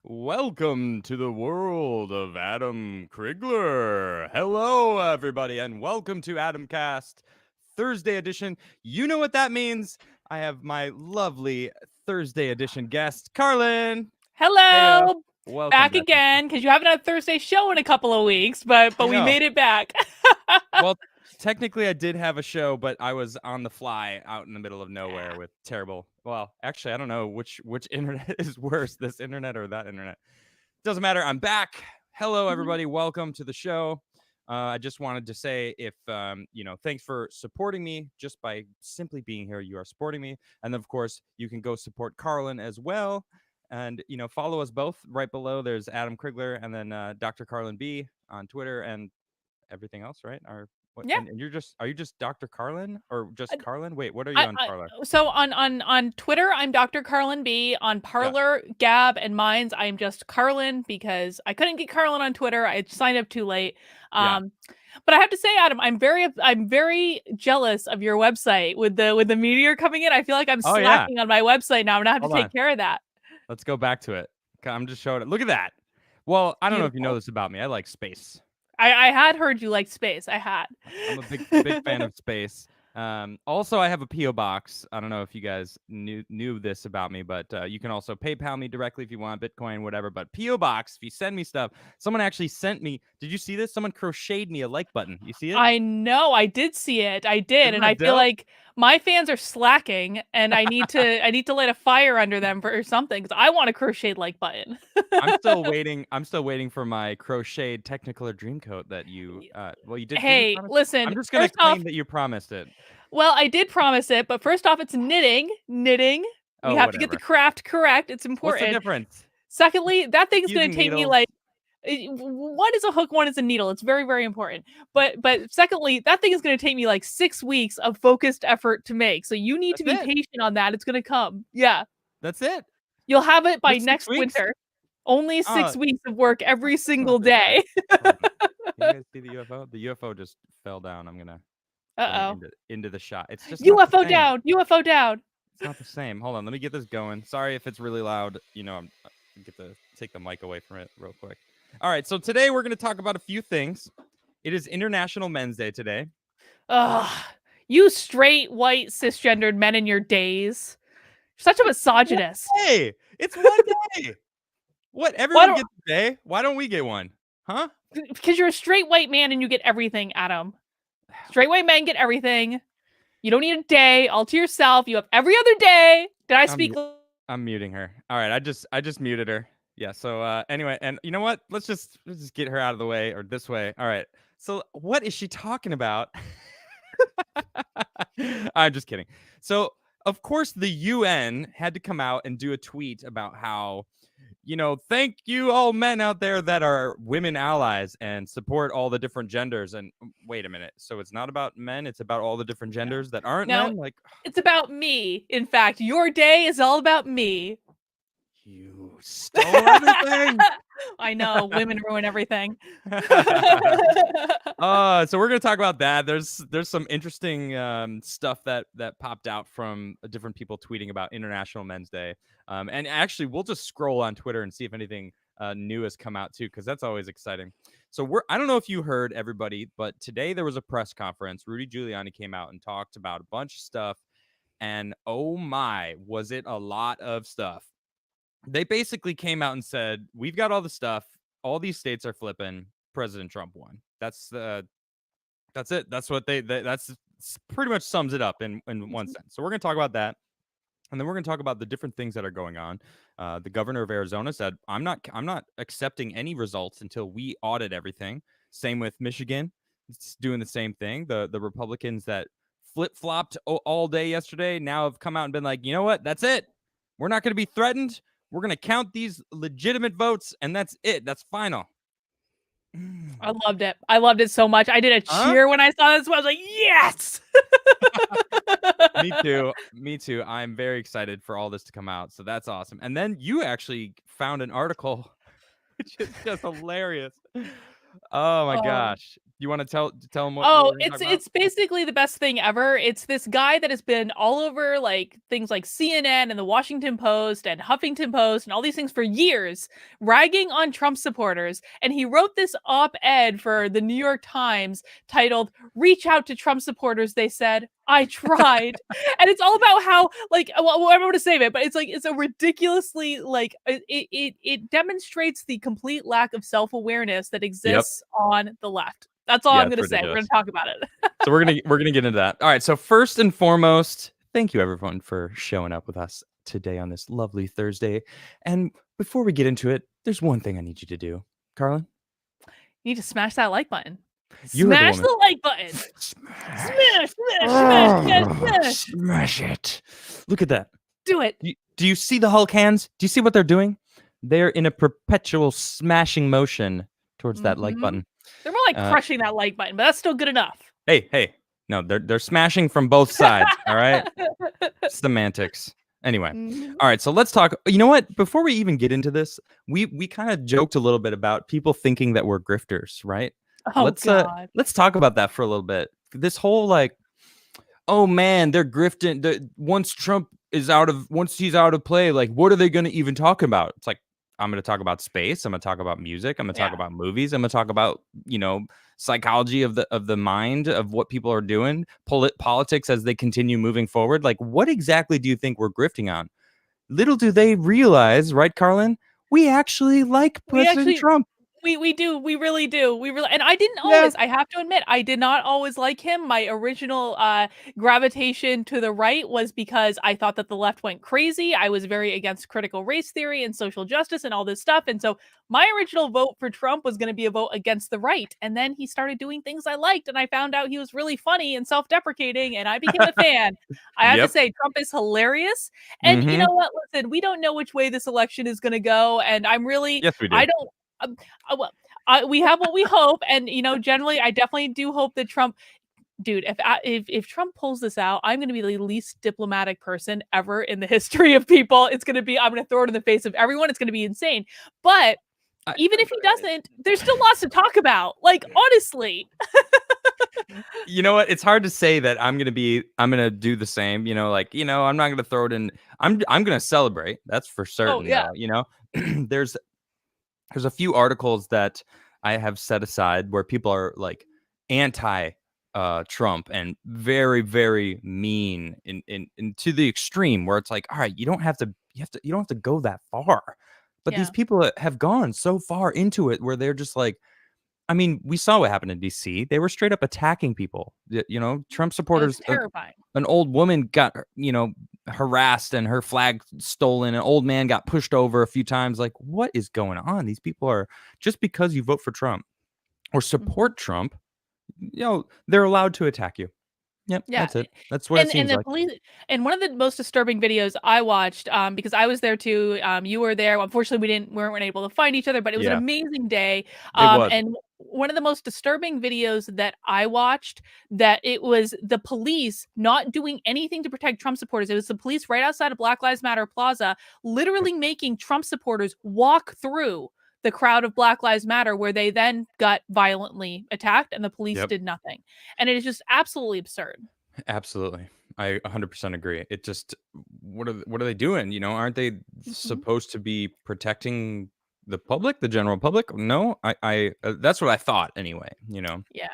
Welcome to the world of Adam Crigler. Hello, everybody, and welcome to Adamcast Thursday edition. You know what that means. I have my lovely Thursday edition guest, Karlyn. Heyo. Hello, Welcome back back. again because you haven't had Thursday show in a couple of weeks, but I we know. made it back. Well, technically, I did have a show, but I was on the fly out in the middle of nowhere with terrible. Well, actually, I don't know which internet is worse, this internet or that internet. Doesn't matter. I'm back. Hello, everybody. Welcome to the show. I just wanted to say if, thanks for supporting me just by simply being here. You are supporting me. And of course, you can go support Karlyn as well. And, follow us both right below. There's Adam Crigler and then Dr. Karlyn B on Twitter and everything else, right? What, Yeah. and are you just Dr. Karlyn or just Uh, Karlyn? Wait, what are you I, on I, Parler? so on Twitter, I'm Dr. Karlyn B. On Parler, Gab, and Minds, I'm just Karlyn because I couldn't get Karlyn on Twitter. I signed up too late. Yeah. But I have to say, Adam, I'm very jealous of your website with the meteor coming in. I feel like I'm Oh, yeah. slacking on my website now. I'm gonna have Hold to on. take care of that. Let's go back to it. I'm just showing it. Look at that. Well, I don't know if you know Beautiful. this about me. I like space. I had heard you like space. I had. I'm a big fan of space. Also, I have a PO box. I don't know if you guys knew this about me, but you can also PayPal me directly if you want Bitcoin, whatever. But PO box, if you send me stuff, someone actually sent me. Did you see this? Someone crocheted me a like button. You see it? I know. I did see it. I did, Isn't and that I feel dope? like my fans are slacking, and I need to light a fire under them or something because I want a crochet like button. I'm still waiting. I'm still waiting for my crocheted Technicolor Dreamcoat that you. Well, you did. Did you Hey, promise? listen. I'm just gonna First claim off, that you promised it. well, I did promise it, but first off, it's knitting. Knitting. We Oh, have to get the whatever. craft correct. It's What's the important. difference? Secondly, that thing's gonna Using take me needles. like one is a hook, one is a needle. It's very, very important. But secondly, that thing is going to take me like 6 weeks of focused effort to make. So you need to That's be it. patient on that. It's going to come. Yeah, That's it. you'll have it by Just 6 next weeks. winter. Only Oh, 6 weeks of work every it's not single that bad. day. Hold on. Can you guys see the UFO? The UFO just fell down. I'm gonna bring it Uh-oh. into the shot. It's just not the UFO same. down. UFO down. It's not the same. Hold on. Let me get this going. Sorry if it's really loud. I'm get to take the mic away from it real quick. All right. So today we're gonna talk about a few things. It is International Men's Day today. Ugh. You straight, white, cisgendered men in your days. You're such a misogynist. Hey, it's one day. What? Everyone gets a day. Why don't we get one? Huh? Because you're a straight white man and you get everything, Adam. Straight white men get everything. You don't need a day all to yourself. You have every other day. Did I speak? I'm muting her. All right, I just muted her. Yeah. So anyway, and you know what? Let's just get her out of the way or this way. All right. So what is she talking about? I'm just kidding. So of course the UN had to come out and do a tweet about how, thank you all men out there that are women allies and support all the different genders. And wait a minute. So it's not about men. It's about all the different genders that aren't men. Like, it's about me. In fact, your day is all about me. You stole everything. I know. Women ruin everything. So we're gonna talk about that. There's some interesting stuff that popped out from different people tweeting about International Men's Day. And actually, we'll just scroll on Twitter and see if anything new has come out too, because that's always exciting. So I don't know if you heard, everybody, but today there was a press conference. Rudy Giuliani came out and talked about a bunch of stuff, and oh my, was it a lot of stuff. They basically came out and said, we've got all the stuff. All these states are flipping. President Trump won. That's it. That's what that's pretty much sums it up in one sense. So we're going to talk about that. And then we're going to talk about the different things that are going on. The governor of Arizona said, I'm not accepting any results until we audit everything. Same with Michigan. It's doing the same thing. The Republicans that flip-flopped all day yesterday now have come out and been like, you know what? That's it. We're not going to be threatened. We're going to count these legitimate votes, and that's it. That's final. I loved it. I loved it so much. I did a cheer when I saw this. I was like, yes! Me too. I'm very excited for all this to come out. So that's awesome. And then you actually found an article, which is just hilarious. Oh, my gosh. You want to tell them what Oh, we're gonna talk about? it's basically the best thing ever. It's this guy that has been all over like things like CNN and the Washington Post and Huffington Post and all these things for years, ragging on Trump supporters. And he wrote this op-ed for the New York Times titled "Reach Out to Trump Supporters," they said. I tried. And it's all about how like well, I'm going to save it, but it's like it's a ridiculously like it demonstrates the complete lack of self-awareness that exists on the left. That's all Yeah, I'm it's going to say. We're going ridiculous. to talk about it. So we're gonna get into that. All right. So first and foremost, thank you everyone for showing up with us today on this lovely Thursday. And before we get into it, there's one thing I need you to do, Karlyn. You need to smash that like button. You heard the Smash woman. the like button. Smash it. Look at that. Do it. Do you see the Hulk hands? Do you see what they're doing? They're in a perpetual smashing motion towards that like button. They're more like crushing that like button, but that's still good enough. Hey. No, they're smashing from both sides, all right? Semantics. Anyway. All right, so let's talk. You know what? Before we even get into this, we kind of joked a little bit about people thinking that we're grifters, right? Oh, God. Let's talk about that for a little bit. This whole like, oh man, they're grifting. Once he's out of play, like, what are they going to even talk about? It's like, I'm going to talk about space. I'm going to talk about music. I'm going to talk about movies. I'm going to talk about, psychology of the mind of what people are doing, politics as they continue moving forward. Like, what exactly do you think we're grifting on? Little do they realize, right, Karlyn? We actually like President Trump. We do. We really do. And I didn't always, I have to admit, I did not always like him. My original gravitation to the right was because I thought that the left went crazy. I was very against critical race theory and social justice and all this stuff. And so my original vote for Trump was going to be a vote against the right. And then he started doing things I liked. And I found out he was really funny and self-deprecating. And I became a fan. I have to say, Trump is hilarious. And you know what? Listen, we don't know which way this election is going to go. And I'm really, yes, we do. I don't. We have what we hope, and generally, I definitely do hope that Trump, dude. If Trump pulls this out, I'm going to be the least diplomatic person ever in the history of people. It's going to be, I'm going to throw it in the face of everyone. It's going to be insane. But even if he doesn't, there's still lots to talk about. Like, honestly. You know what? It's hard to say that I'm going to do the same, I'm not going to throw it in. I'm going to celebrate. That's for certain. Oh, yeah. There's a few articles that I have set aside where people are like anti Trump and very, very mean in to the extreme, where it's like, all right, you don't have to go that far. But these people have gone so far into it where they're just like, I mean, we saw what happened in DC. They were straight up attacking people. Trump supporters. Terrifying. An old woman got, harassed and her flag stolen. An old man got pushed over a few times. Like, what is going on? These people are, just because you vote for Trump or support Trump, they're allowed to attack you. Yep, that's it. That's what it seems like. Police, and one of the most disturbing videos I watched, because I was there too, you were there. Unfortunately, we weren't able to find each other, but it was an amazing day. It was. And one of the most disturbing videos that I watched, that it was the police not doing anything to protect Trump supporters. It was the police right outside of Black Lives Matter Plaza, literally making Trump supporters walk through the crowd of Black Lives Matter, where they then got violently attacked and the police did nothing. And it is just absolutely absurd. Absolutely. I 100% agree. It just, what are they doing? Aren't they supposed to be protecting the public, the general public? No, I that's what I thought anyway, Yeah.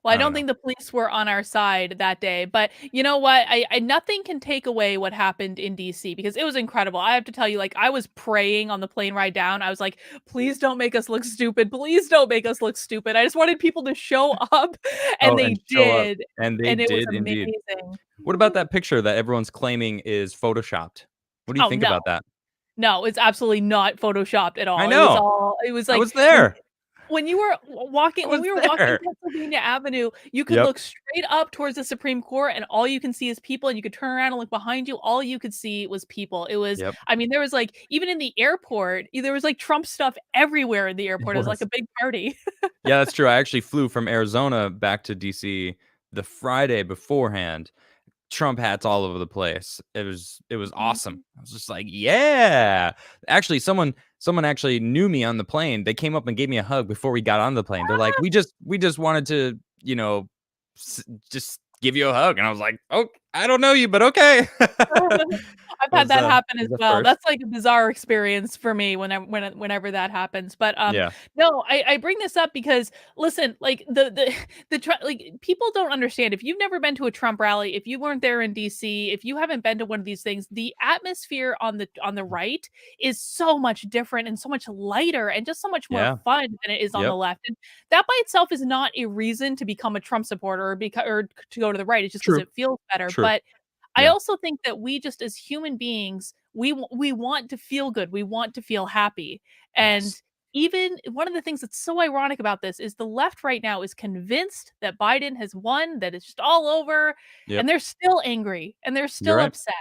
Well, I don't think the police were on our side that day, but you know what? I nothing can take away what happened in DC, because it was incredible. I have to tell you, like, I was praying on the plane ride down. I was like, please don't make us look stupid. Please don't make us look stupid. I just wanted people to show up, and they did. And they did, indeed. What about that picture that everyone's claiming is photoshopped? What do you think about that? No, it's absolutely not photoshopped at all. I know. It was like, I was there. When we were walking Pennsylvania Avenue, you could look straight up towards the Supreme Court, and all you can see is people, and you could turn around and look behind you. All you could see was people. It was, I mean, there was like, even in the airport, there was like Trump stuff everywhere in the airport. It was like a big party. Yeah, that's true. I actually flew from Arizona back to DC the Friday beforehand. Trump hats all over the place. It was awesome. Mhm. I was just like, yeah. Actually, someone actually knew me on the plane. They came up and gave me a hug before we got on the plane. They're like, we just wanted to, just give you a hug. And I was like, oh, I don't know you, but okay. I've had that happen as was a well. first. That's like a bizarre experience for me whenever that happens. But Yeah. no, I bring this up because listen, like like people don't understand. If you've never been to a Trump rally, if you weren't there in DC, if you haven't been to one of these things, the atmosphere on the right is so much different and so much lighter and just so much more Yeah. fun than it is on the Yep. left. And that by itself is not a reason to become a Trump supporter or to go to the right. It's just because True. it feels better. True. But I Yeah. also think that we just as human beings, we want to feel good. We want to feel happy. And Yes. even one of the things that's so ironic about this is the left right now is convinced that Biden has won, that it's just all over, and Yep. they're still angry and they're You're still right. upset.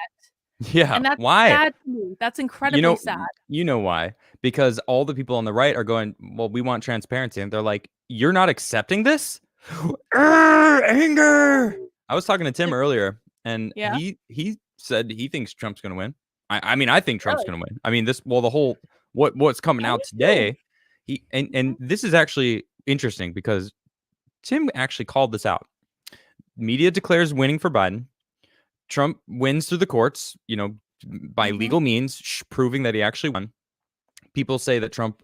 Yeah. And that's Why? sad to me. That's incredibly sad. You know why? Because all the people on the right are going, well, we want transparency. And they're like, you're not accepting this? Anger. I was talking to Tim earlier, and Yeah, he said he thinks Trump's gonna win. I mean, I think Trump's really. gonna win. I mean, the whole what's coming I out do too. today, he and Mhm. this is actually interesting because Tim actually called this out. Media declares winning for Biden. Trump wins through the courts, by Mhm. legal means, proving that he actually won. People say that Trump,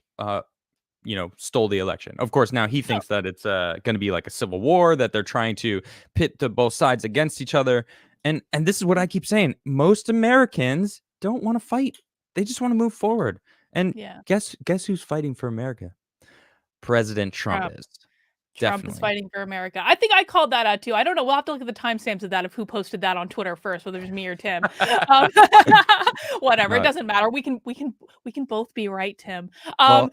stole the election. Of course, now he No. thinks that it's going to be like a civil war, that they're trying to pit both sides against each other. And this is what I keep saying: most Americans don't want to fight; they just want to move forward. And Yeah. guess who's fighting for America? President Trump Trump. is Trump is definitely. fighting for America. I think I called that out too. I don't know. We'll have to look at the timestamps of that of who posted that on Twitter first, whether it was me or Tim. Um, whatever. It Uh, doesn't matter. We can both be right, Tim. well,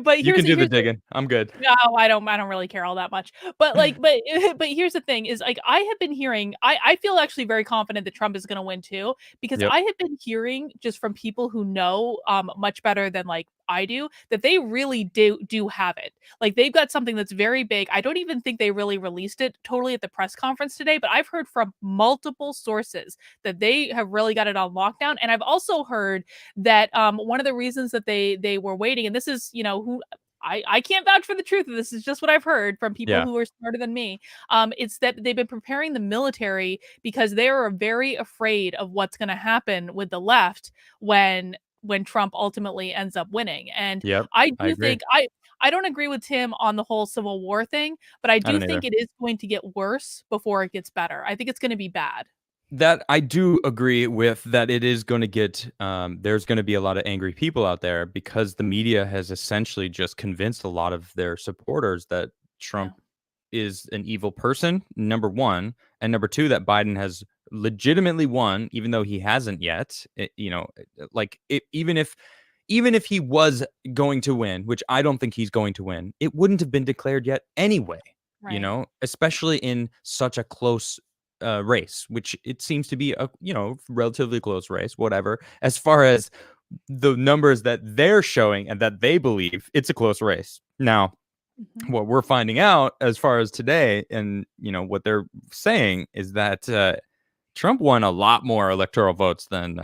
But you here's can do the here's the digging. I'm good. no, I don't really care all that much. But like, but here's the thing: is like I have been hearing. I feel actually very confident that Trump is going to win too, because Yep. I have been hearing just from people who know much better than like I do that they really do have it. Like they've got something that's very big. I don't even think they really released it totally at the press conference today, but I've heard from multiple sources that they have really got it on lockdown. And I've also heard that one of the reasons that they were waiting, and this is who I can't vouch for the truth of this. Is just what I've heard from people Yeah. who are smarter than me. It's that they've been preparing the military because they are very afraid of what's going to happen with the left when Trump ultimately ends up winning. And Yep. I I do agree. think I don't agree with Tim on the whole Civil War thing, but I I do don't think either. it is going to get worse before it gets better. I think it's going to be bad. That I do agree with, that it is going to get there's going to be a lot of angry people out there because the media has essentially just convinced a lot of their supporters that Yeah. Trump is an evil person, number one, and number two, that Biden has legitimately won, even though he hasn't yet. Even if he was going to win, which I don't think he's going to win, it wouldn't have been declared yet anyway. Right. Especially in such a close race, which it seems to be a relatively close race. Whatever, as far as the numbers that they're showing and that they believe, it's a close race. Now, Mhm. what we're finding out as far as today, and what they're saying, is that Trump won a lot more electoral votes than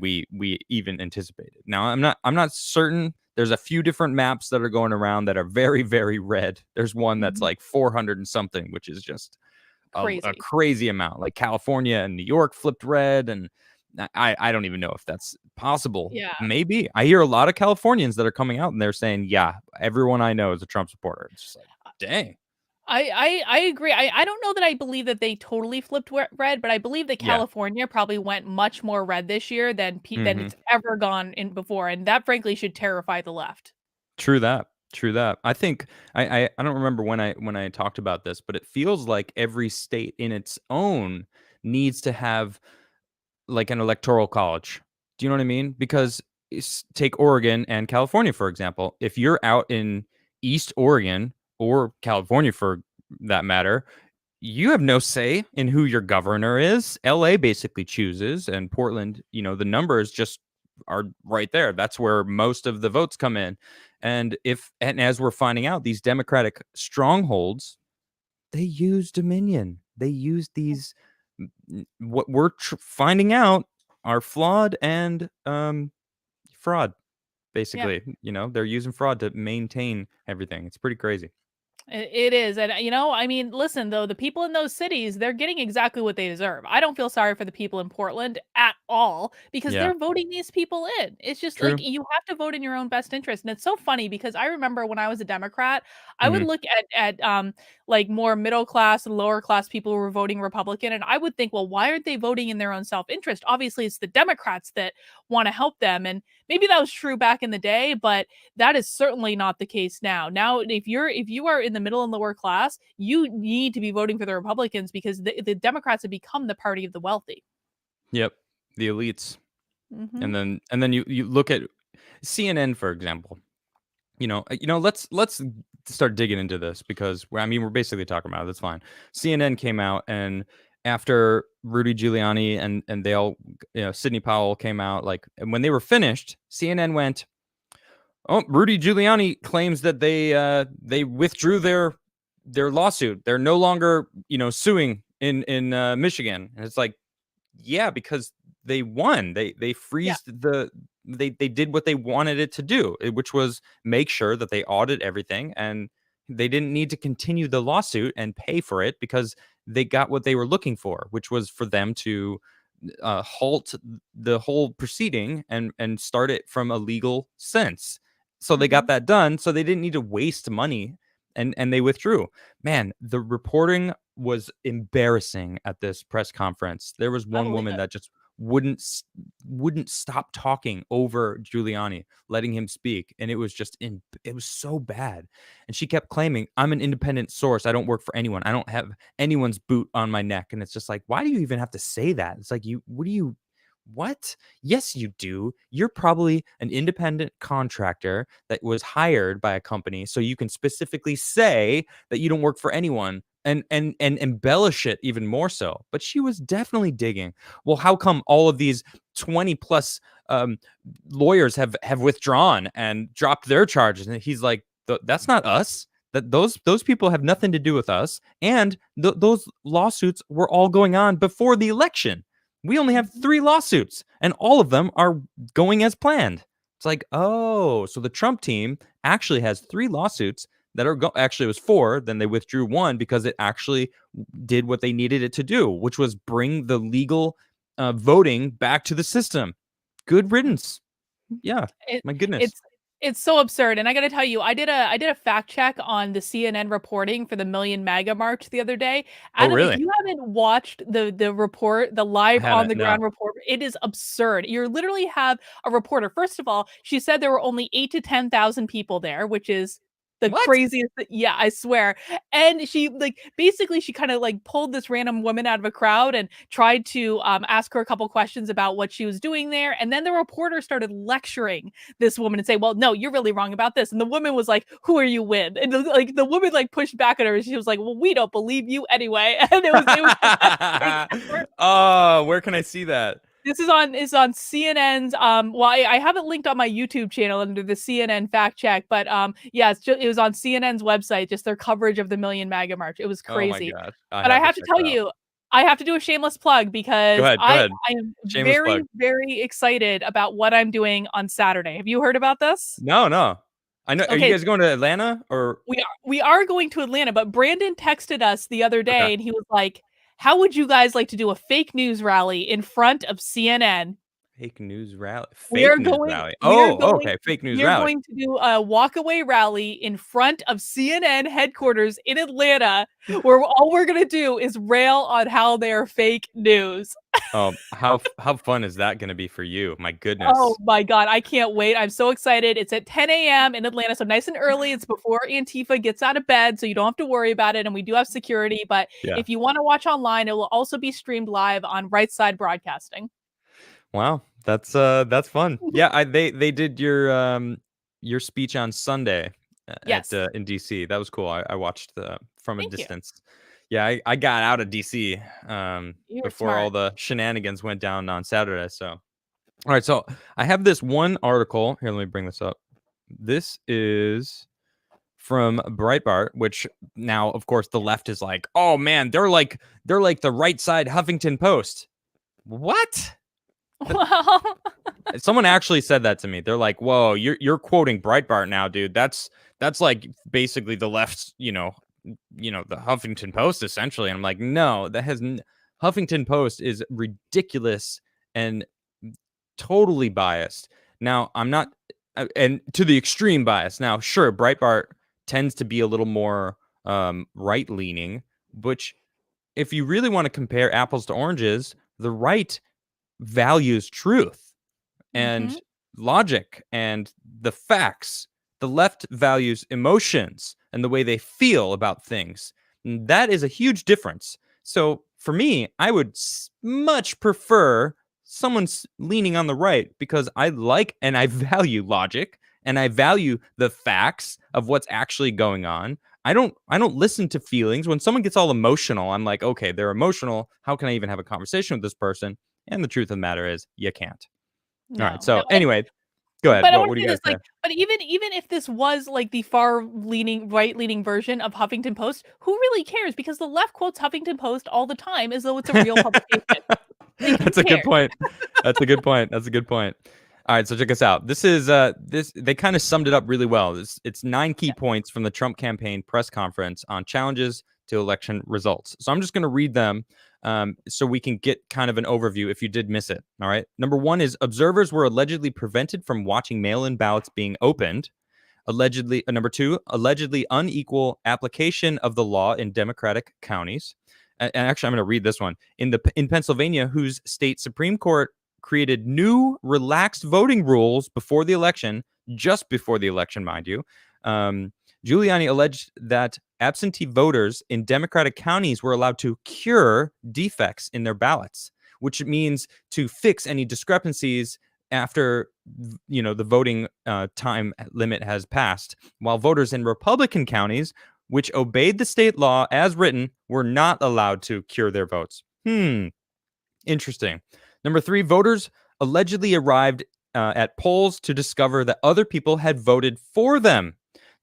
we even anticipated. Now, I'm not certain. There's a few different maps that are going around that are very, very red. There's one that's Mhm. like 400 and something, which is just a Crazy. crazy amount. Like California and New York flipped red, and I don't even know if that's possible. Yeah. Maybe. I hear a lot of Californians that are coming out and they're saying, yeah, everyone I know is a Trump supporter. It's just like, dang. I agree. I don't know that I believe that they totally flipped red, but I believe that Yeah. California probably went much more red this year than Hmm. it's ever gone in before, and that frankly should terrify the left. True that. True that. I think I don't remember when I talked about this, but it feels like every state in its own needs to have like an electoral college. Do you know what I mean? Because take Oregon and California, for example. If you're out in East Oregon, or California for that matter, you have no say in who your governor is. LA basically chooses, and Portland, the numbers just are right there. That's where most of the votes come in. And as we're finding out, these Democratic strongholds, they use Dominion. They use these what we're finding out are flawed and fraud. Yeah. Basically, they're using fraud to maintain everything. It's pretty crazy. It is. And, I mean, listen, though, the people in those cities, they're getting exactly what they deserve. I don't feel sorry for the people in Portland at all because Yeah, they're voting these people in. It's just like true. you have to vote in your own best interest. And it's so funny because I remember when I was a Democrat, I would Hmm. look at like more middle class and lower class people who were voting Republican, and I would think, well, why aren't they voting in their own self-interest? Obviously, it's the Democrats that want to help them. And maybe that was true back in the day, but that is certainly not the case now. Now, if you are in the middle and lower class, you need to be voting for the Republicans because the Democrats have become the party of the wealthy. Yep, the elites. Hmm. And then you look at CNN, for example. Let's start digging into this because I mean we're basically talking about it. That's fine. CNN came out, and after Rudy Giuliani and they all, Sidney Powell came out, like, and when they were finished, CNN went, "Oh, Rudy Giuliani claims that they withdrew their lawsuit. They're no longer suing in Michigan." And it's like, yeah, because they won. They Yeah. freezed they did what they wanted it to do, which was make sure that they audit everything, and they didn't need to continue the lawsuit and pay for it because they got what they were looking for, which was for them to halt the whole proceeding and start it from a legal sense. So they got Hmm. that done. So they didn't need to waste money, and they withdrew. Man, the reporting was embarrassing at this press conference. There was I one believe woman it. that just wouldn't stop talking over Giuliani, letting him speak, and it was it was so bad. And she kept claiming, "I'm an independent source. I don't work for anyone. I don't have anyone's boot on my neck." And it's just like, why do you even have to say that? It's like, what? Yes, you do. You're probably an independent contractor that was hired by a company, so you can specifically say that you don't work for anyone and embellish it even more so. But she was definitely digging. Well, how come all of these 20 plus lawyers have withdrawn and dropped their charges? And he's like, that's not us. That those people have nothing to do with us, and those lawsuits were all going on before the election. We only have Mhm. 3 lawsuits, and all of them are going as planned. It's like, oh, so the Trump team actually has 3 lawsuits that are actually it was 4. Then they withdrew one because it actually did what they needed it to do, which was bring the legal voting back to the system. Good riddance. Yeah, It my goodness. it's it's so absurd, and I gotta tell you, I did a fact check on the CNN reporting for the Million MAGA March the other day. Oh, Adam, if really? you haven't watched the report, the I live on haven't. the No. ground report, it is absurd. You literally have a reporter. First of all, she said there were only 8 to 10,000 people there, which is the What? craziest yeah, I swear. And she like basically she kind of like pulled this random woman out of a crowd and tried to ask her a couple questions about what she was doing there. And then the reporter started lecturing this woman and say, "Well, no, you're really wrong about this." And the woman was like, "Who are you with?" And like the woman like pushed back at her. And she was like, "Well, we don't believe you anyway." And it was the best thing ever. Oh, where can I see that? This is on CNN's. Well, I have it linked on my YouTube channel under the CNN fact check, but yeah, it was on CNN's website, just their coverage of the Million MAGA March. It was Oh my crazy. gosh. I But I have to have to check tell that out. you, I have to do a shameless plug Go because ahead. Go ahead. I am Shameless very, plug. very excited about what I'm doing on Saturday. Have you heard about this? No, no. I know. Are you Okay, guys going to Atlanta or we are going to Atlanta, but Brandon texted us the other okay? day and he was like, "How would you guys like to do a fake news rally in front of CNN?" Fake news rally. We Fake are news going rally. we are Oh, going okay. Fake news we are rally. going to do a walkaway rally in front of CNN headquarters in Atlanta, where all we're gonna do is rail on how they're fake news. How fun is that going to be for you? My Oh goodness. my god, I can't wait. I'm so excited. It's at 10 AM in Atlanta, so nice and early. It's before Antifa gets out of bed, so you don't have to worry about it, and we do have security, but Yeah. if you wanna watch online, it will also be streamed live on Right Side Broadcasting. Wow. That's fun. Yeah. They did your speech on Sunday at Yes. in DC. That was cool. I watched from a Thank you. distance. Yeah, I got out of DC You were before all smart. the shenanigans went down on Saturday. So, all right. So I have this one article here. Let me bring this up. This is from Breitbart, which now, of course, the left is like, oh man, they're like the right side Huffington Post. What? Well, Someone actually said that to me. They're like, "Whoa, you're quoting Breitbart now, dude. That's like basically the left's, the Huffington Post essentially." And I'm like, "No, Huffington Post is ridiculous and totally biased." Now, I'm not and to the extreme bias. Now, sure, Breitbart tends to be a little more right-leaning, which if you really want to compare apples to oranges, the right values truth and mhm, logic and the facts. The left values emotions and the way they feel about things. And that is a huge difference. So for me, I would much prefer someone leaning on the right because I like and I value logic and I value the facts of what's actually going on. I don't listen to feelings. When someone gets all emotional, I'm like, okay, they're emotional. How can I even have a conversation with this person? And the truth of the matter is, you can't. All right. no, So no, and anyway, go ahead. but I What wanna what do say you guys this, say? but even if this was, like, the far-leaning right-leaning version of Huffington Post, who really cares? Because the left quotes Huffington Post all the time as though it's a real publication. Like, who That's a good cares? point. That's a good point. That's a good point. All right, so check us out. This is this they kind of summed it up really well. It's 9 key Yeah, points from the Trump campaign press conference on challenges to election results. So I'm just going to read them so we can get kind of an overview if you did miss it. All right. Number 1 is observers were allegedly prevented from watching mail-in ballots being opened. Allegedly, number 2, allegedly unequal application of the law in Democratic counties. And actually, I'm going to read this one. In Pennsylvania, whose state Supreme Court created new relaxed voting rules before the election, just before the election, mind you. Giuliani alleged that absentee voters in Democratic counties were allowed to cure defects in their ballots, which means to fix any discrepancies after the voting time limit has passed, while voters in Republican counties, which obeyed the state law as written, were not allowed to cure their votes. Interesting. Number 3, voters allegedly arrived at polls to discover that other people had voted for them.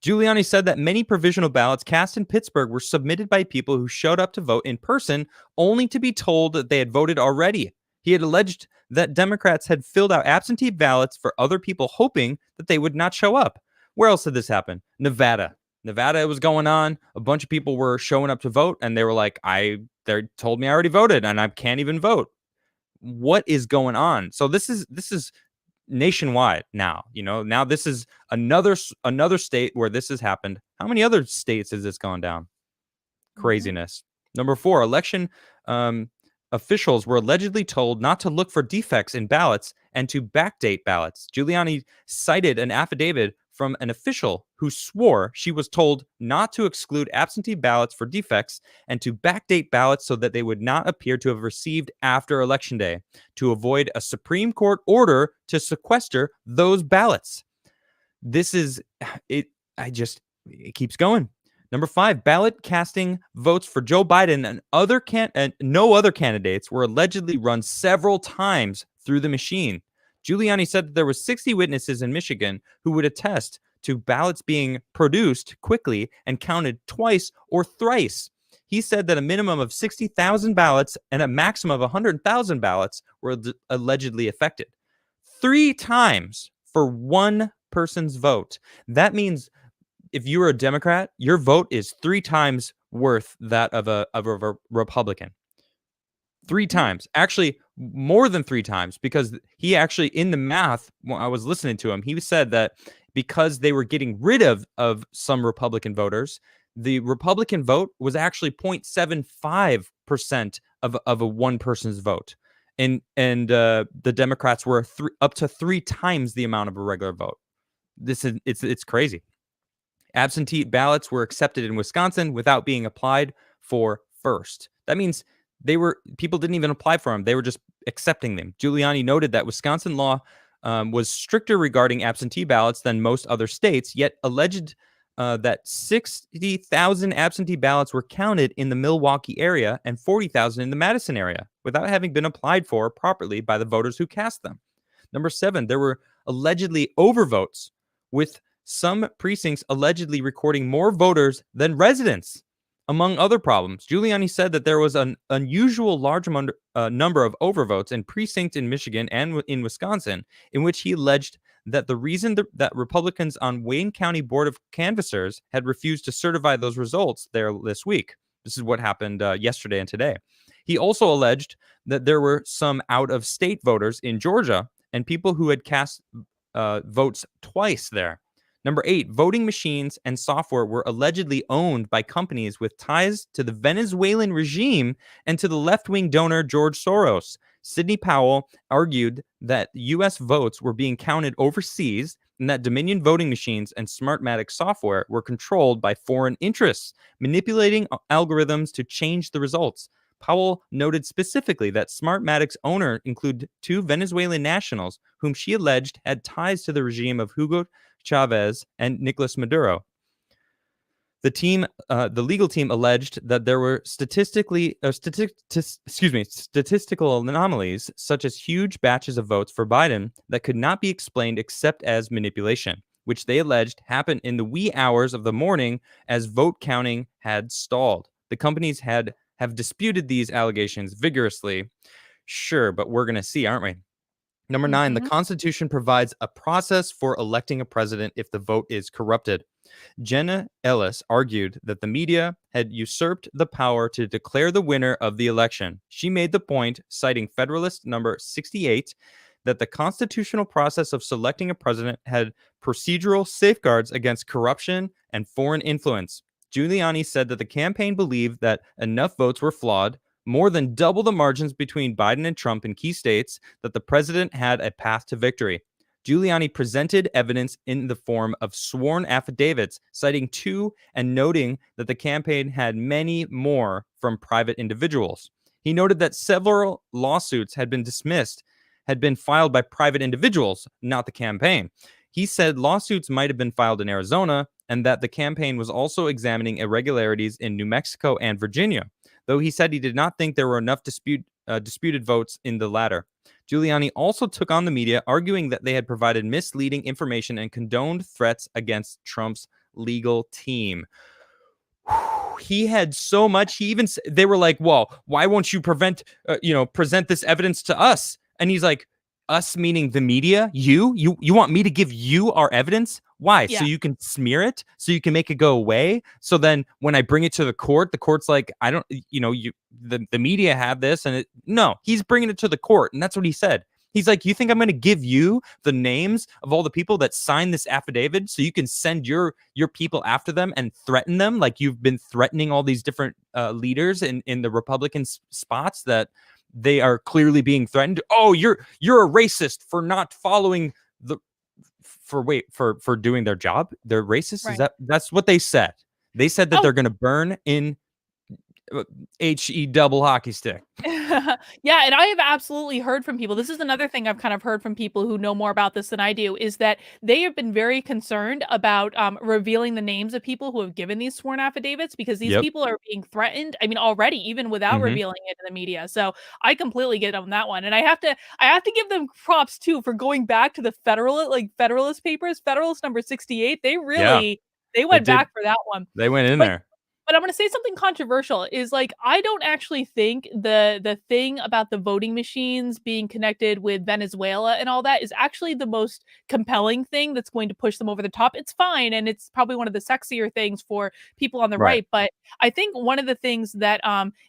Giuliani said that many provisional ballots cast in Pittsburgh were submitted by people who showed up to vote in person only to be told that they had voted already. He had alleged that Democrats had filled out absentee ballots for other people hoping that they would not show up. Where else did this happen? Nevada. Nevada was going on. A bunch of people were showing up to vote and they were like, they told me I already voted and I can't even vote. What is going on? So this is nationwide now. Now this is another state where this has happened. How many other states has this gone down? mhm. Craziness. Number 4, election officials were allegedly told not to look for defects in ballots and to backdate ballots. Giuliani cited an affidavit from an official who swore she was told not to exclude absentee ballots for defects and to backdate ballots so that they would not appear to have received after Election Day to avoid a Supreme Court order to sequester those ballots. This is it. It keeps going. Number 5, ballot casting votes for Joe Biden and no other candidates were allegedly run several times through the machine. Giuliani said that there were 60 witnesses in Michigan who would attest to ballots being produced quickly and counted twice or thrice. He said that a minimum of 60,000 ballots and a maximum of 100,000 ballots were allegedly affected. 3 times for one person's vote. That means if you were a Democrat, your vote is 3 times worth that of a Republican. 3 Mhm. times. Actually, more than 3 times, because he actually, in the math, when I was listening to him, he said that because they were getting rid of some Republican voters, the Republican vote was actually 0.75% of a one person's vote. And the Democrats were up to 3 times the amount of a regular vote. It's crazy. Absentee ballots were accepted in Wisconsin without being applied for first. That means people didn't even apply for them. They were just accepting them. Giuliani noted that Wisconsin law was stricter regarding absentee ballots than most other states, yet alleged that 60,000 absentee ballots were counted in the Milwaukee area and 40,000 in the Madison area without having been applied for properly by the voters who cast them. Number 7, there were allegedly overvotes with some precincts allegedly recording more voters than residents. Among other problems, Giuliani said that there was an unusual large number of overvotes in precincts in Michigan and in Wisconsin, in which he alleged that the reason that Republicans on Wayne County Board of Canvassers had refused to certify those results there this week. This is what happened yesterday and today. He also alleged that there were some out-of-state voters in Georgia and people who had cast votes twice there. Number 8, voting machines and software were allegedly owned by companies with ties to the Venezuelan regime and to the left-wing donor George Soros. Sidney Powell argued that U.S. votes were being counted overseas and that Dominion voting machines and Smartmatic software were controlled by foreign interests, manipulating algorithms to change the results. Powell noted specifically that Smartmatic's owner included 2 Venezuelan nationals whom she alleged had ties to the regime of Hugo Chavez and Nicolas Maduro. The legal team alleged that there were statistical anomalies, such as huge batches of votes for Biden that could not be explained except as manipulation, which they alleged happened in the wee hours of the morning as vote counting had stalled. The companies have disputed these allegations vigorously. Sure, but we're going to see, aren't we? Number 9, the Constitution provides a process for electing a president if the vote is corrupted. Jenna Ellis argued that the media had usurped the power to declare the winner of the election. She made the point, citing Federalist number 68, that the constitutional process of selecting a president had procedural safeguards against corruption and foreign influence. Giuliani said that the campaign believed that enough votes were flawed, more than double the margins between Biden and Trump in key states, that the president had a path to victory. Giuliani presented evidence in the form of sworn affidavits, citing 2 and noting that the campaign had many more from private individuals. He noted that several lawsuits had been filed by private individuals, not the campaign. He said lawsuits might have been filed in Arizona and that the campaign was also examining irregularities in New Mexico and Virginia, though he said he did not think there were enough disputed votes in the latter. Giuliani also took on the media, arguing that they had provided misleading information and condoned threats against Trump's legal team. He had so much. They were like, "Well, why won't you present this evidence to us?" And he's like, "Us meaning the media? You want me to give you our evidence? Why? Yeah. So you can smear it? So you can make it go away? So then when I bring it to the court's like, I don't, the media have this, and no, he's bringing it to the court, and that's what he said. He's like, you think I'm going to give you the names of all the people that signed this affidavit so you can send your people after them and threaten them like you've been threatening all these different leaders in the Republican spots that they are clearly being threatened? Oh, you're a racist for not following for doing their job. They're racist. Right. That's what they said. They said that they're going to burn in HE double hockey stick. Yeah, and I have absolutely heard from people. This is another thing I've kind of heard from people who know more about this than I do, is that they have been very concerned about revealing the names of people who have given these sworn affidavits, because these people are being threatened. I mean, already, even without revealing it to the media. So I completely get on that one, and I have to give them props too for going back to the Federalist Papers, Federalist number 68. They really they went back for that one. They went in there. But I'm going to say something controversial, is like, I don't actually think the thing about the voting machines being connected with Venezuela and all that is actually the most compelling thing that's going to push them over the top. It's fine, and it's probably one of the sexier things for people on the right. But I think one of the things that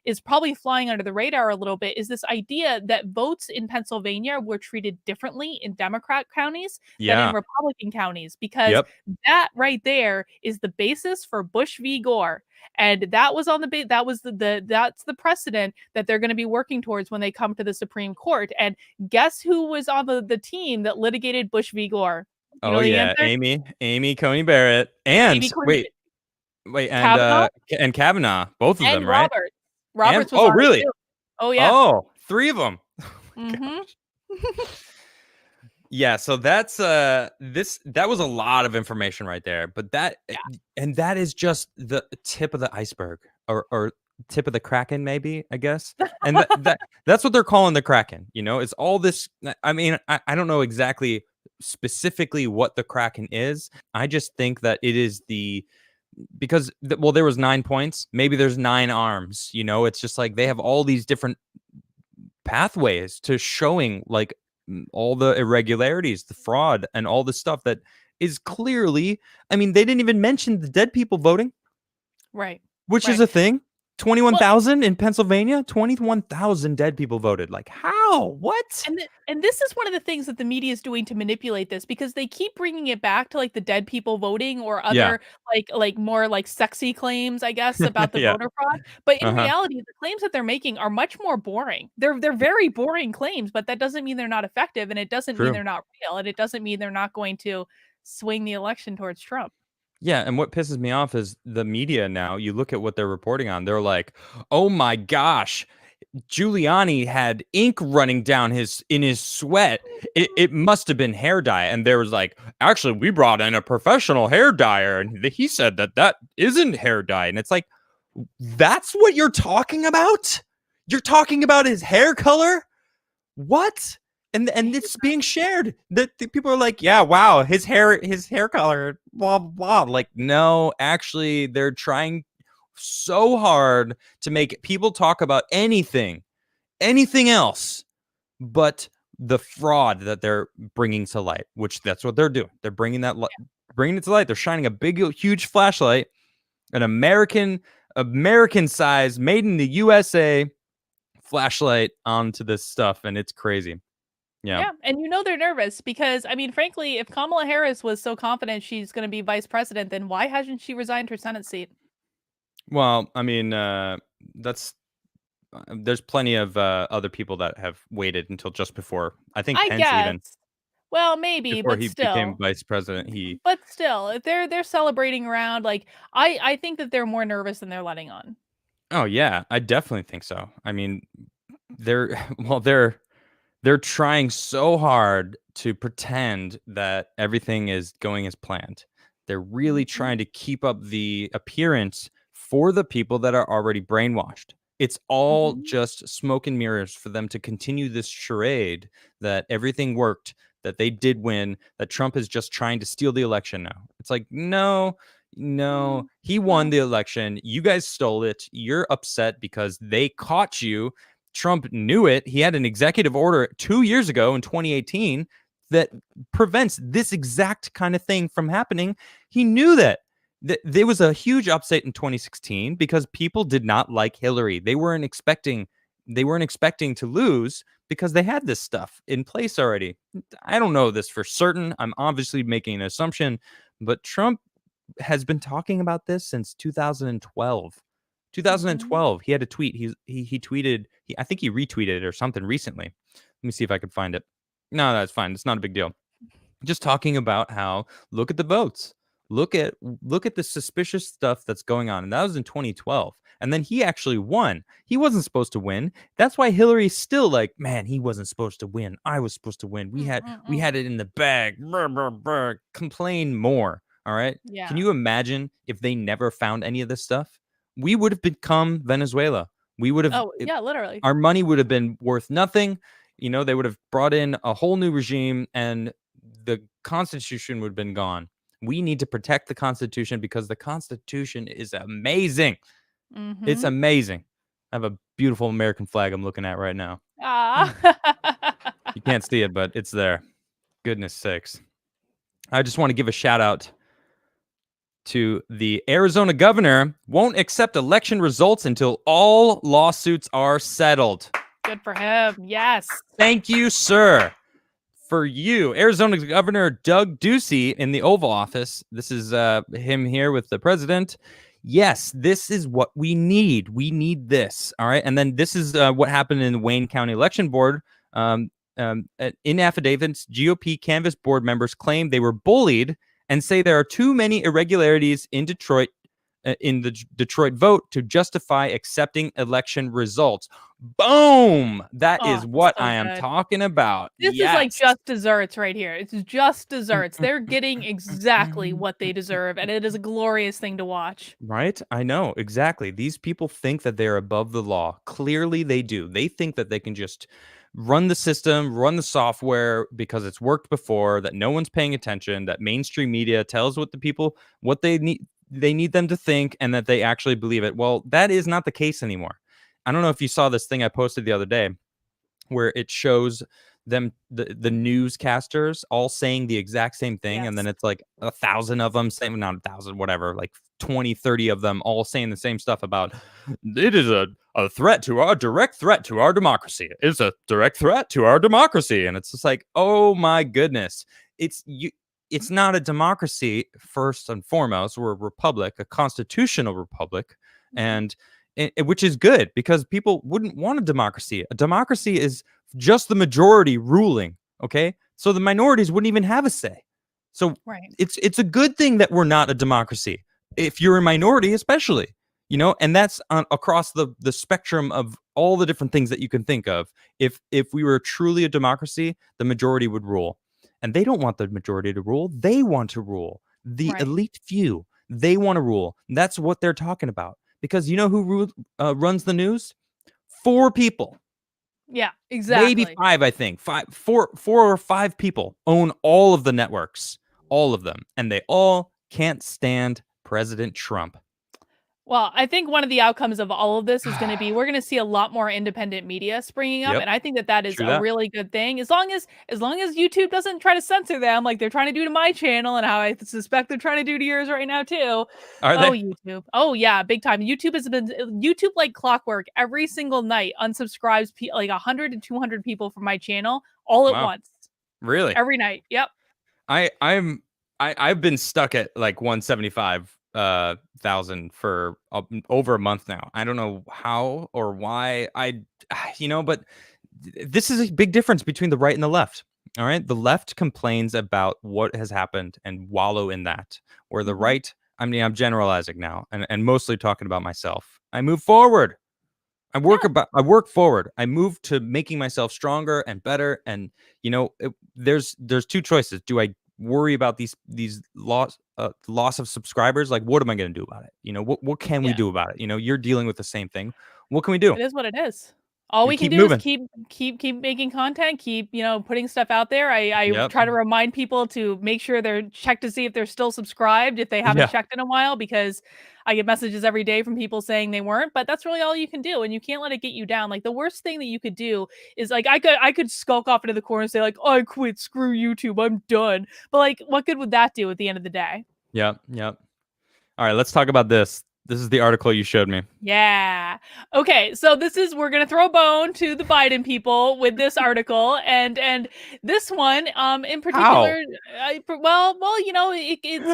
is probably flying under the radar a little bit is this idea that votes in Pennsylvania were treated differently in Democrat counties than in Republican counties, because that right there is the basis for Bush v. Gore. And that was on the that's the precedent that they're going to be working towards when they come to the Supreme Court. And guess who was on the team that litigated Bush v. Gore? You know the answer? Amy Coney Barrett, and wait, and Kavanaugh, both of and them, right? Roberts was on really? It too. Oh yeah. Oh, 3 of them. Mm-hmm. Yeah, so that's that was a lot of information right there, but that is just the tip of the iceberg, or tip of the Kraken, maybe, I guess. And that's what they're calling the Kraken. It's all this. I mean, I don't know exactly specifically what the Kraken is. I just think that it is because there was 9 points. Maybe there's 9 arms. It's just like they have all these different pathways to showing like all the irregularities, the fraud, and all the stuff that is clearly. I mean, they didn't even mention the dead people voting, Right. which is Right. a thing. 21,000 in Pennsylvania, 21,000 dead people voted. Like, how? What? And this is one of the things that the media is doing to manipulate this, because they keep bringing it back to like the dead people voting or Yeah. other like more like sexy claims, I guess, about the Yeah. voter fraud. But in Uh-huh. reality, the claims that they're making are much more boring. They're very boring claims, but that doesn't mean they're not effective, and it doesn't mean True. they're not real, and it doesn't mean they're not going to swing the election towards Trump. Yeah, and what pisses me off is the media now. You look at what they're reporting on. They're like, "Oh my gosh, Giuliani had ink running down in his sweat. It must have been hair dye." And there was like, "Actually, we brought in a professional hair dyer, and he said that isn't hair dye." And it's like, that's what you're talking about? You're talking about his hair color? What? And it's being shared. That the people are like, yeah, wow, his hair color, blah blah blah. Like, no, actually, they're trying so hard to make people talk about anything else but the fraud that they're bringing to light. Which that's what they're doing. They're bringing it to light. They're shining a big, huge flashlight, an American size, made in the USA flashlight onto this stuff, and it's crazy. Yeah. Yeah, and they're nervous because, I mean, frankly, if Kamala Harris was so confident she's going to be vice president, then why hasn't she resigned her Senate seat? Well, I mean, that's there's plenty of other people that have waited until just before. I think I Pence even guess. Well, maybe, before but he became still. vice president. But still, if they're celebrating around, like I think that they're more nervous than they're letting on. Oh yeah, I definitely think so. I mean, they're trying so hard to pretend that everything is going as planned. They're really Mhm. trying to keep up the appearance for the people that are already brainwashed. It's all Mhm. just smoke and mirrors for them to continue this charade that everything worked, that they did win, that Trump is just trying to steal the election now. It's like, no, no, Mm, he won no. the election. You guys stole it. You're upset because they caught you. Trump knew it. He had an executive order 2 years ago in 2018 that prevents this exact kind of thing from happening. He knew that. There was a huge upset in 2016 because people did not like Hillary. They weren't expecting to lose because they had this stuff in place already. I don't know this for certain. I'm obviously making an assumption, but Trump has been talking about this since 2012. Mhm. 2012, he had a tweet. He tweeted. I think he retweeted it or something recently. Let me see if I can find it. No, that's fine. It's not a big deal. Just talking about how look at the votes. Look at the suspicious stuff that's going on. And that was in 2012. And then he actually won. He wasn't supposed to win. That's why Hillary's still like, man, he wasn't supposed to win. I was supposed to win. We had Mm. it in the bag. Brr, brr, brr. Complain more. All right. Can Yeah. you imagine if they never found any of this stuff? We would have become Venezuela. We would have Oh, yeah, literally. Our money would have been worth nothing. They would have brought in a whole new regime and the Constitution would have been gone. We need to protect the Constitution because the Constitution is amazing. It's Mhm. amazing. I have a beautiful American flag I'm looking at right now. Ah. You can't see it, but it's there. Goodness sakes. I just want to give a shout out to the Arizona governor won't accept election results until all lawsuits are settled. Good for him. Yes. Thank you, sir. For you, Arizona Governor Doug Ducey in the Oval Office. This is him here with the president. Yes, this is what we need. We need this. All right. And then this is what happened in the Wayne County Election Board. In affidavits, GOP canvass board members claim they were bullied and say there are too many irregularities in Detroit in the Detroit vote to justify accepting election results. Boom! That Oh, is what so I am good. talking about. This is like Yes. just desserts right here. It's just desserts. They're getting exactly what they deserve, and it is a glorious thing to watch. Right? I know, exactly. These people think that they're above the law. Clearly they do. They think that they can just run the system, run the software because it's worked before, that no one's paying attention, that mainstream media tells what the people what they need them to think, and that they actually believe it. Well, that is not the case anymore. I don't know if you saw this thing I posted the other day where it shows them the newscasters all saying the exact same thing, and then it's like 1,000 of them saying, not 1,000, whatever, like 20, 30 of them all saying the same stuff about it is a threat to our direct threat to our democracy. It's a direct threat to our democracy. And it's just like, oh my goodness. It's not a democracy first and foremost. We're a republic, a constitutional republic, and which is good because people wouldn't want a democracy. A democracy is just the majority ruling, okay? So the minorities wouldn't even have a say. So it's a good thing that we're not a democracy. If you're a minority, especially, and that's across the spectrum of all the different things that you can think of. If we were truly a democracy, the majority would rule. And they don't want the majority to rule. They want to rule. The elite few, they want to rule. And that's what they're talking about. Because you know who runs the news? 4 people. Yeah, exactly. Maybe 5, I think. 4 or 5 people own all of the networks. All of them. And they all can't stand President Trump. Well, I think one of the outcomes of all of this is going to be we're going to see a lot more independent media springing up, and I think that is a really good thing. As long as YouTube doesn't try to censor them like they're trying to do to my channel, and how I suspect they're trying to do to yours right now too. YouTube! Oh yeah, big time. YouTube has been like clockwork. Every single night unsubscribes like 100 to 200 people from my channel all at once. Really? Every night. Yep. I've been stuck at like 175,000 for over a month now. I don't know how or why. But this is a big difference between the right and the left. All right, the left complains about what has happened and wallow in that, where the right, I'm generalizing now and mostly talking about myself. I move forward. I work forward. I move to making myself stronger and better. And there's 2 choices. Do I worry about these loss of subscribers? Like, what am I going to do about it? What can we do about it? You're dealing with the same thing. What can we do? It is what it is. All we can do is keep making content, keep putting stuff out there. I try to remind people to make sure they're checked to see if they're still subscribed if they haven't checked in a while, because I get messages every day from people saying they weren't. But that's really all you can do, and you can't let it get you down. Like, the worst thing that you could do is, like, I could skulk off into the corner and say, like, oh, I quit, screw YouTube, I'm done. But like, what good would that do at the end of the day? Yep. All right, let's talk about this. This is the article you showed me. Yeah. Okay. So we're going to throw a bone to the Biden people with this article, and this one, in particular, it's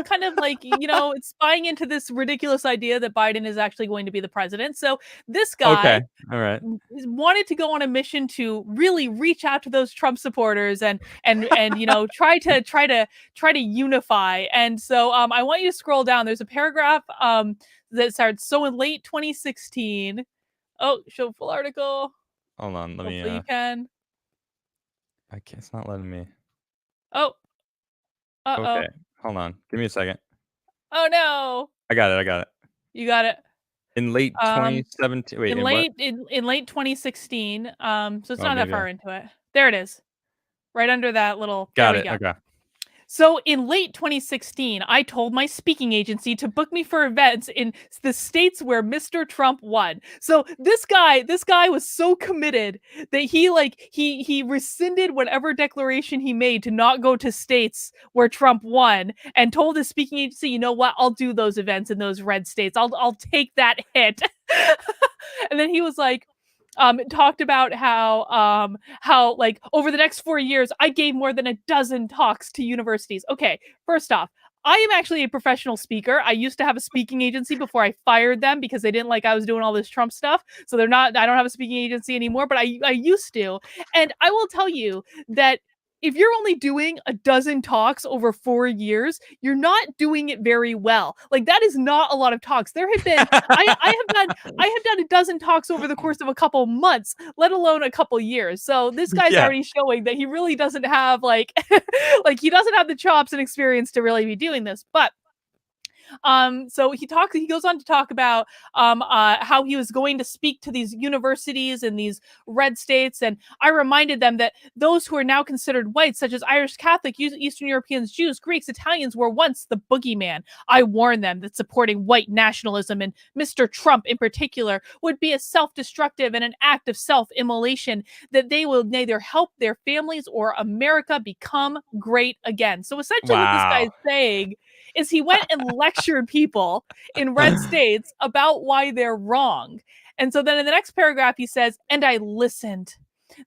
kind of like, it's buying into this ridiculous idea that Biden is actually going to be the president. So this guy wanted to go on a mission to really reach out to those Trump supporters and try to unify. And so, I want you to scroll down. There's a paragraph, that starts, so in late 2016. Oh, show full article. Hold on, let me. Hopefully you can. I can't. It's not letting me. Oh. Okay, hold on. Give me a second. Oh no. I got it. You got it. In late 2017. Wait. In late 2016. So it's not that far into it. There it is. Right under that little. Got it. Okay. So in late 2016, I told my speaking agency to book me for events in the states where Mr. Trump won. So this guy was so committed that he rescinded whatever declaration he made to not go to states where Trump won, and told his speaking agency, you know what, I'll do those events in those red states. I'll take that hit. And then he was like, talked about how like over the next 4 years, I gave more than a dozen talks to universities. Okay, first off, I am actually a professional speaker. I used to have a speaking agency before I fired them because they didn't like I was doing all this Trump stuff. So I don't have a speaking agency anymore, but I used to. And I will tell you that if you're only doing a dozen talks over 4 years, you're not doing it very well. Like, that is not a lot of talks. There have been, I have done a dozen talks over the course of a couple months, let alone a couple years. So this guy's already showing that he really doesn't have like, he doesn't have the chops and experience to really be doing this. But So he goes on to talk about how he was going to speak to these universities in these red states, and I reminded them that those who are now considered white, such as Irish Catholic, Eastern Europeans, Jews, Greeks, Italians, were once the boogeyman. I warned them that supporting white nationalism, and Mr. Trump in particular, would be a self-destructive and an act of self-immolation, that they will neither help their families or America become great again. So essentially what this guy Wow. is saying is he went and lectured people in red states about why they're wrong. And so then in the next paragraph, he says, and I listened.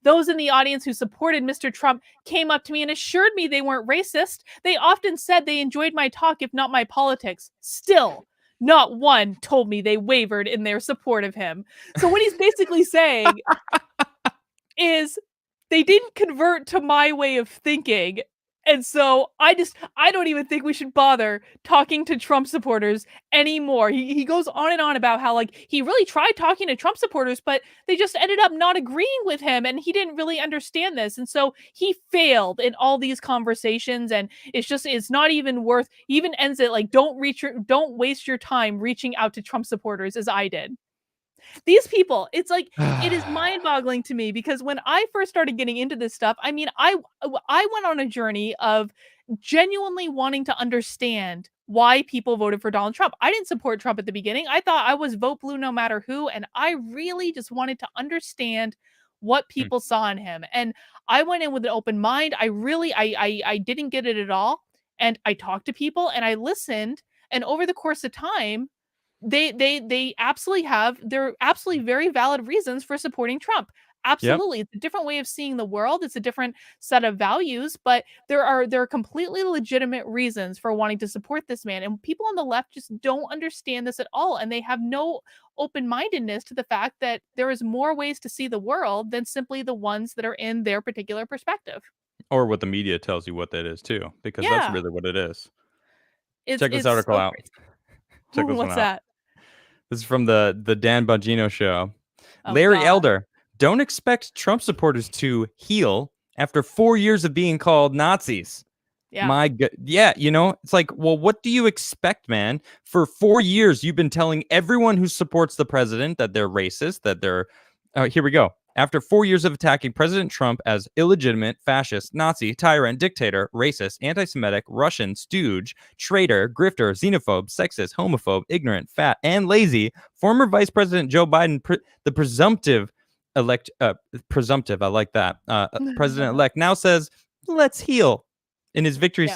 Those in the audience who supported Mr. Trump came up to me and assured me they weren't racist. They often said they enjoyed my talk, if not my politics. Still, not one told me they wavered in their support of him. So what he's basically saying is they didn't convert to my way of thinking. And so I don't even think we should bother talking to Trump supporters anymore. He goes on and on about how like he really tried talking to Trump supporters, but they just ended up not agreeing with him, and he didn't really understand this. And so he failed in all these conversations, and it's not even worth. He even ends it like don't waste your time reaching out to Trump supporters as I did. These people, it's like it is mind-boggling to me, because when I first started getting into this stuff, I mean, I went on a journey of genuinely wanting to understand why people voted for Donald Trump. I didn't support Trump at the beginning. I thought I was vote blue no matter who, and I really just wanted to understand what people saw in him. And I went in with an open mind. I didn't get it at all, and I talked to people and I listened, and over the course of time, they they're absolutely very valid reasons for supporting Trump. Yep. Absolutely. It's a different way of seeing the world. It's a different set of values, but there are completely legitimate reasons for wanting to support this man. And people on the left just don't understand this at all. And they have no open-mindedness to the fact that there is more ways to see the world than simply the ones that are in their particular perspective. Or what the media tells you what that is too, because that's Yeah. really what it is. It's Check this it's article so out. crazy. Check this one What's out. that? This is from the Dan Bongino show. Oh Larry God. Elder, don't expect Trump supporters to heal after 4 years of being called Nazis. Yeah. My God. Yeah, it's like, well, what do you expect, man? For 4 years, you've been telling everyone who supports the president that they're racist, that they're... here we go. After 4 years of attacking President Trump as illegitimate, fascist, Nazi, tyrant, dictator, racist, anti-Semitic, Russian, stooge, traitor, grifter, xenophobe, sexist, homophobe, ignorant, fat, and lazy, former Vice President Joe Biden, the presumptive, I like that, president-elect, now says, let's heal. In his victory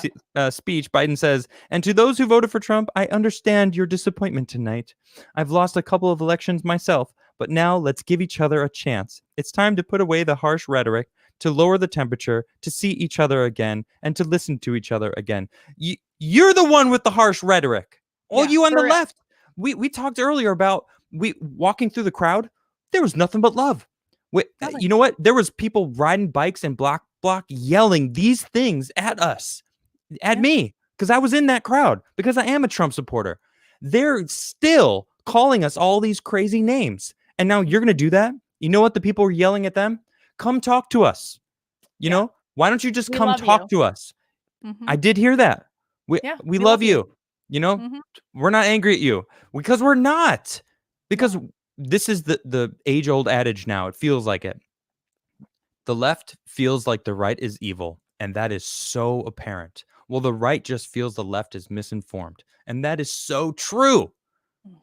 speech, Biden says, and to those who voted for Trump, I understand your disappointment tonight. I've lost a couple of elections myself, but now let's give each other a chance. It's time to put away the harsh rhetoric, to lower the temperature, to see each other again, and to listen to each other again. You're the one with the harsh rhetoric. All you on the left. We talked earlier about walking through the crowd. There was nothing but love. You know what? There was people riding bikes and block yelling these things at us, me, because I was in that crowd, because I am a Trump supporter. They're still calling us all these crazy names. And now you're going to do that? You know what the people are yelling at them? Come talk to us. You know, why don't you just come talk to us? I did hear that. We love you. We're not angry at you, because we're not. Because this is the age-old adage now. It feels like it. The left feels like the right is evil, and that is so apparent. Well, the right just feels the left is misinformed, and that is so true.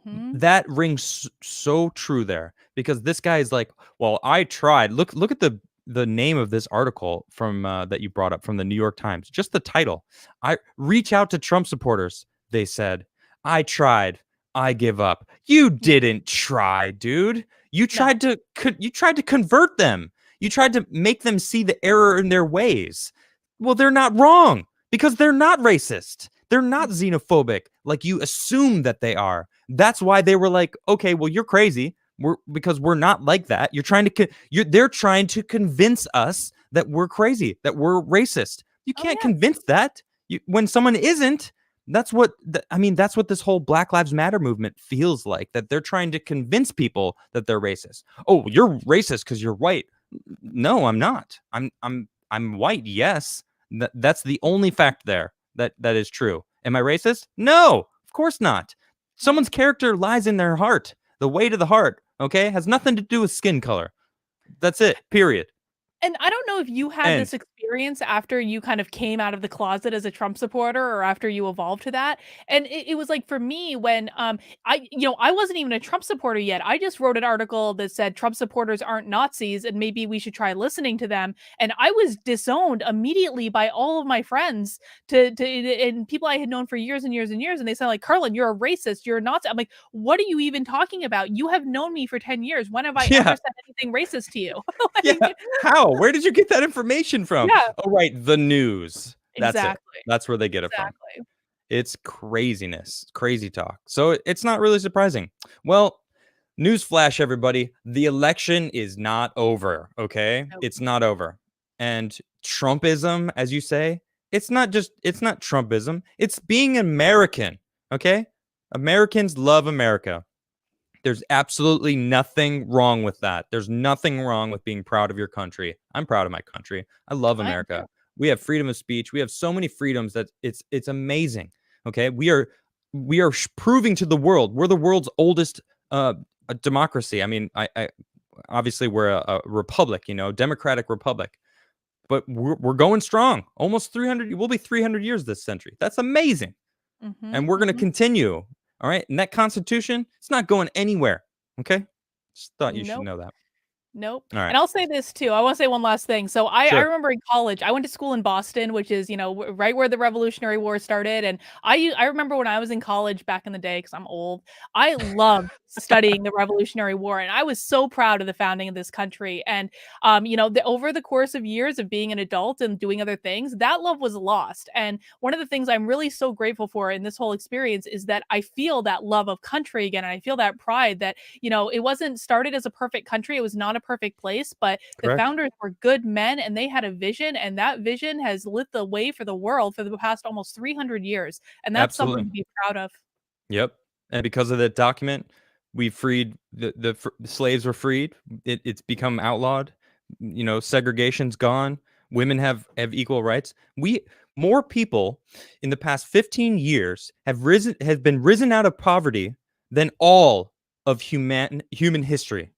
That rings so true there, because this guy is like, well, I tried. Look at the name of this article from that you brought up from the New York Times. Just the title. I reach out to Trump supporters. They said, I tried. I give up. You didn't try, dude. You tried to convert them. You tried to make them see the error in their ways. Well, they're not wrong, because they're not racist. They're not xenophobic like you assume that they are. That's why they were like, okay, well, you're crazy. Because we're not like that. They're trying to convince us that we're crazy, that we're racist. You can't convince that. When someone isn't, that's what this whole Black Lives Matter movement feels like, that they're trying to convince people that they're racist. Oh, you're racist because you're white. No, I'm not. I'm white. Yes. That's the only fact there that is true. Am I racist? No, of course not. Someone's character lies in their heart. The weight of the heart, okay, has nothing to do with skin color. That's it, period. And I don't know if you had this experience after you kind of came out of the closet as a Trump supporter or after you evolved to that. And it was like for me when I wasn't even a Trump supporter yet. I just wrote an article that said Trump supporters aren't Nazis and maybe we should try listening to them. And I was disowned immediately by all of my friends and people I had known for years and years and years. And they said, like, Karlyn, you're a racist, you're a Nazi. I'm like, what are you even talking about? You have known me for 10 years. When have I ever said anything racist to you? Yeah. How? Where did you get that information from? Yeah. Oh, right. The news. That's Exactly. it. That's where they get it from. It's craziness. Crazy talk. So it's not really surprising. Well, newsflash, everybody. The election is not over. Okay. Nope. It's not over. And Trumpism, as you say, it's not Trumpism. It's being American. Okay. Americans love America. There's absolutely nothing wrong with that. There's nothing wrong with being proud of your country. I'm proud of my country. I love America. We have freedom of speech. We have so many freedoms that it's amazing. Okay, we are proving to the world we're the world's oldest democracy. I mean, I obviously we're a republic, democratic republic, but we're going strong. Almost 300. We'll be 300 years this century. That's amazing, and we're going to continue. All right. And that Constitution, it's not going anywhere. Okay. Just thought you should know that. Nope. All right. And I'll say this too. I want to say one last thing. So I remember in college, I went to school in Boston, which is, right where the Revolutionary War started. And I remember when I was in college back in the day, because I'm old, I loved studying the Revolutionary War. And I was so proud of the founding of this country. And, over the course of years of being an adult and doing other things, that love was lost. And one of the things I'm really so grateful for in this whole experience is that I feel that love of country again. And I feel that pride that, it wasn't started as a perfect country. It was not a perfect place, but the founders were good men and they had a vision, and that vision has lit the way for the world for the past almost 300 years. And that's something to be proud of. Yep. And because of that document, we freed the slaves were freed. It's become outlawed. Segregation's gone. Women have equal rights. More people in the past 15 years have been risen out of poverty than all of human history.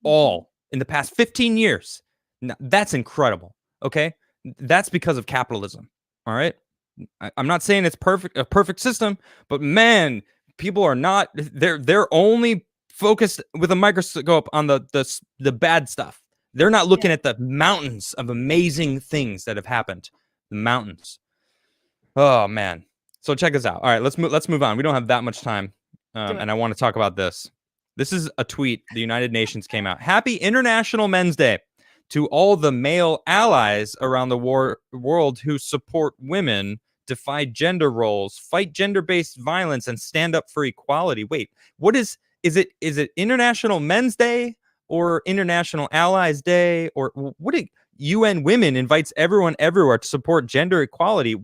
All in the past 15 years. Now, that's incredible. Okay. That's because of capitalism. All right. I'm not saying it's a perfect system, but man, people are not, they're only focused with a microscope on the bad stuff. They're not looking at the mountains of amazing things that have happened. The mountains. Oh man. So check this out. All right, let's move on. We don't have that much time. And I want to talk about this. This is a tweet the United Nations came out. Happy International Men's Day to all the male allies around the world who support women, defy gender roles, fight gender-based violence, and stand up for equality. Wait, what is it International Men's Day or International Allies Day? Or what? UN Women invites everyone everywhere to support gender equality.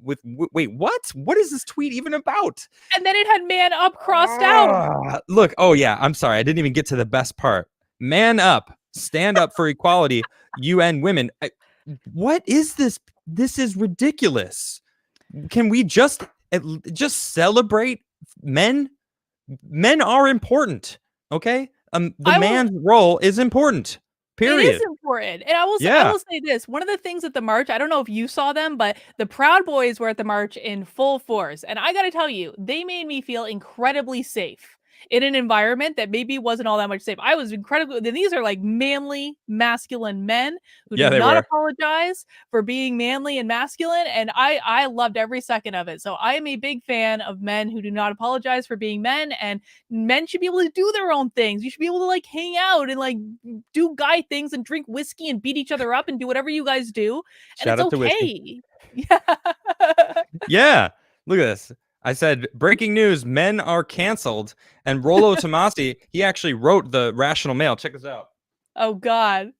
Wait, what? What is this tweet even about? And then it had man up crossed out. Look, oh yeah, I'm sorry. I didn't even get to the best part. Man up, stand up for equality, UN Women. What is this? This is ridiculous. Can we just celebrate men? Men are important, okay? The man's role is important. Period. It is important. And I will say this. One of the things at the march, I don't know if you saw them, but the Proud Boys were at the march in full force. And I got to tell you, they made me feel incredibly safe in an environment that maybe wasn't all that much safe. I was incredibly, these are like manly, masculine men who do not apologize for being manly and masculine. And I loved every second of it. So I am a big fan of men who do not apologize for being men, and men should be able to do their own things. You should be able to like hang out and like do guy things and drink whiskey and beat each other up and do whatever you guys do. And Shout it's out to okay. Yeah. Yeah. Look at this. I said, breaking news, men are canceled. And Rollo Tomasi, he actually wrote the Rational Mail. Check this out. Oh, God.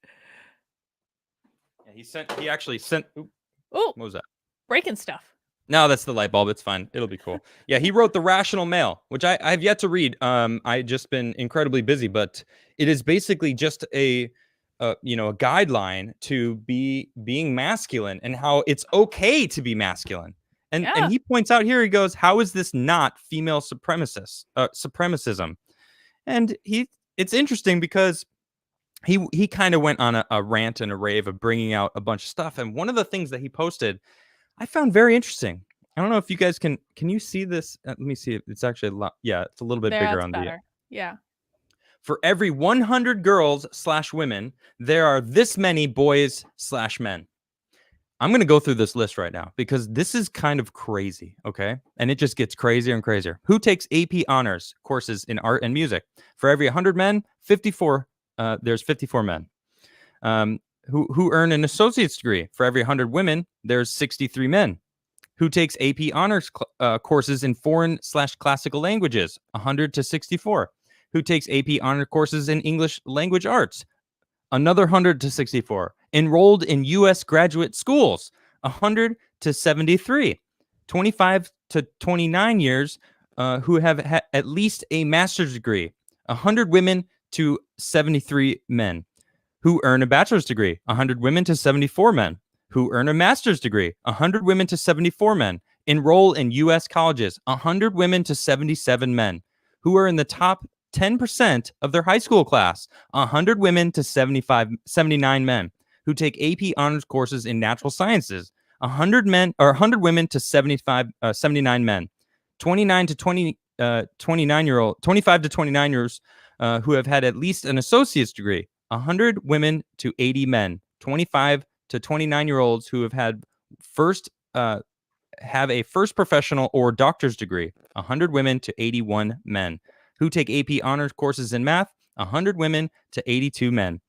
Yeah, he actually sent. Oh, what was that? Breaking stuff. No, that's the light bulb. It's fine. It'll be cool. Yeah, he wrote the Rational Mail, which I've yet to read. I've just been incredibly busy, but it is basically just a guideline to being masculine and how it's okay to be masculine. And Yeah. he points out here, he goes, how is this not female supremacism? And it's interesting because he kind of went on a rant and a rave of bringing out a bunch of stuff. And one of the things that he posted, I found very interesting. I don't know if you guys can you see this? Let me see. It's actually a lot. Yeah, it's a little bit bigger That's on better. Yeah. For every 100 girls/women, there are this many boys/men. I'm going to go through this list right now because this is kind of crazy, okay? And it just gets crazier and crazier. Who takes AP honors courses in art and music? For every 100 men, 54 there's 54 men. Who earn an associate's degree? For every 100 women, there's 63 men. Who takes AP honors courses in foreign/classical languages? 100 to 64. Who takes AP honor courses in English language arts? Another 100 to 64. Enrolled in U.S. graduate schools? 100 to 73. 25 to 29 years who have at least a master's degree? 100 women to 73 men. Who earn a bachelor's degree? 100 women to 74 men. Who earn a master's degree? 100 women to 74 men. Enroll in U.S. colleges? 100 women to 77 men. Who are in the top 10% of their high school class? 100 women to 79 men. Who take AP honors courses in natural sciences? 100 women to 79 men. 25 to 29 years who have had at least an associate's degree? 100 women to 80 men. 25 to 29-year-olds who have had have a first professional or doctor's degree? 100 women to 81 men. Who take AP honors courses in math? 100 women to 82 men.